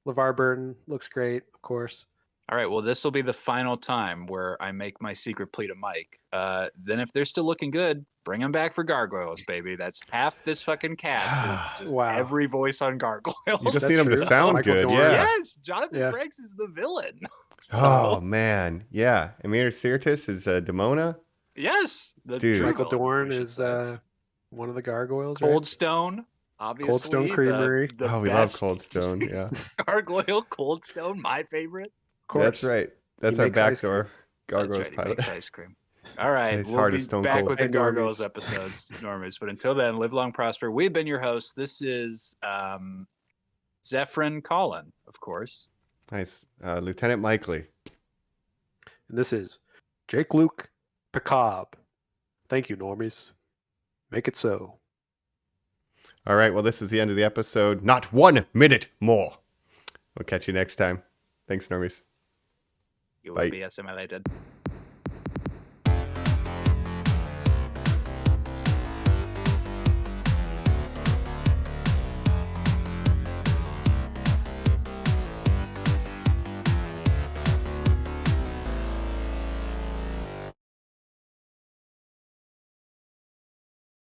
LeVar Burton looks great, of course. All right. Well, this will be the final time where I make my secret plea to Mike. Then, if they're still looking good, bring them back for Gargoyles, baby. That's half this fucking cast. Is just Wow. every voice on Gargoyles. You just That's need them to true. sound Michael good. Dorn. Yeah. Yes, Jonathan Yeah. Frakes is the villain. Oh man, yeah. Amir Sirtis is Demona. Yes, the Dude. true Michael villain, Dorn we should is say. one of the gargoyles. Cold Right? Stone. Obviously, Cold Stone Creamery. The Oh, we love best Cold Stone. Yeah, Gargoyle Cold Stone, my favorite. Of course. that's right. That's He our makes ice backdoor Gargoyles That's right, he pilot. makes ice cream. All right, His we'll heart be is stone back cold. with the And Gargoyles Normies. episodes, Normies. But until then, live long, prosper. We've been your hosts. This is Zephyrin Colin, of course. Nice, Lieutenant Mikely. And this is Jake Luke Picab. Thank you, normies. Make it so. All right. Well, this is the end of the episode. Not 1 minute more. We'll catch you next time. Thanks, Normies. You Bye. will be assimilated.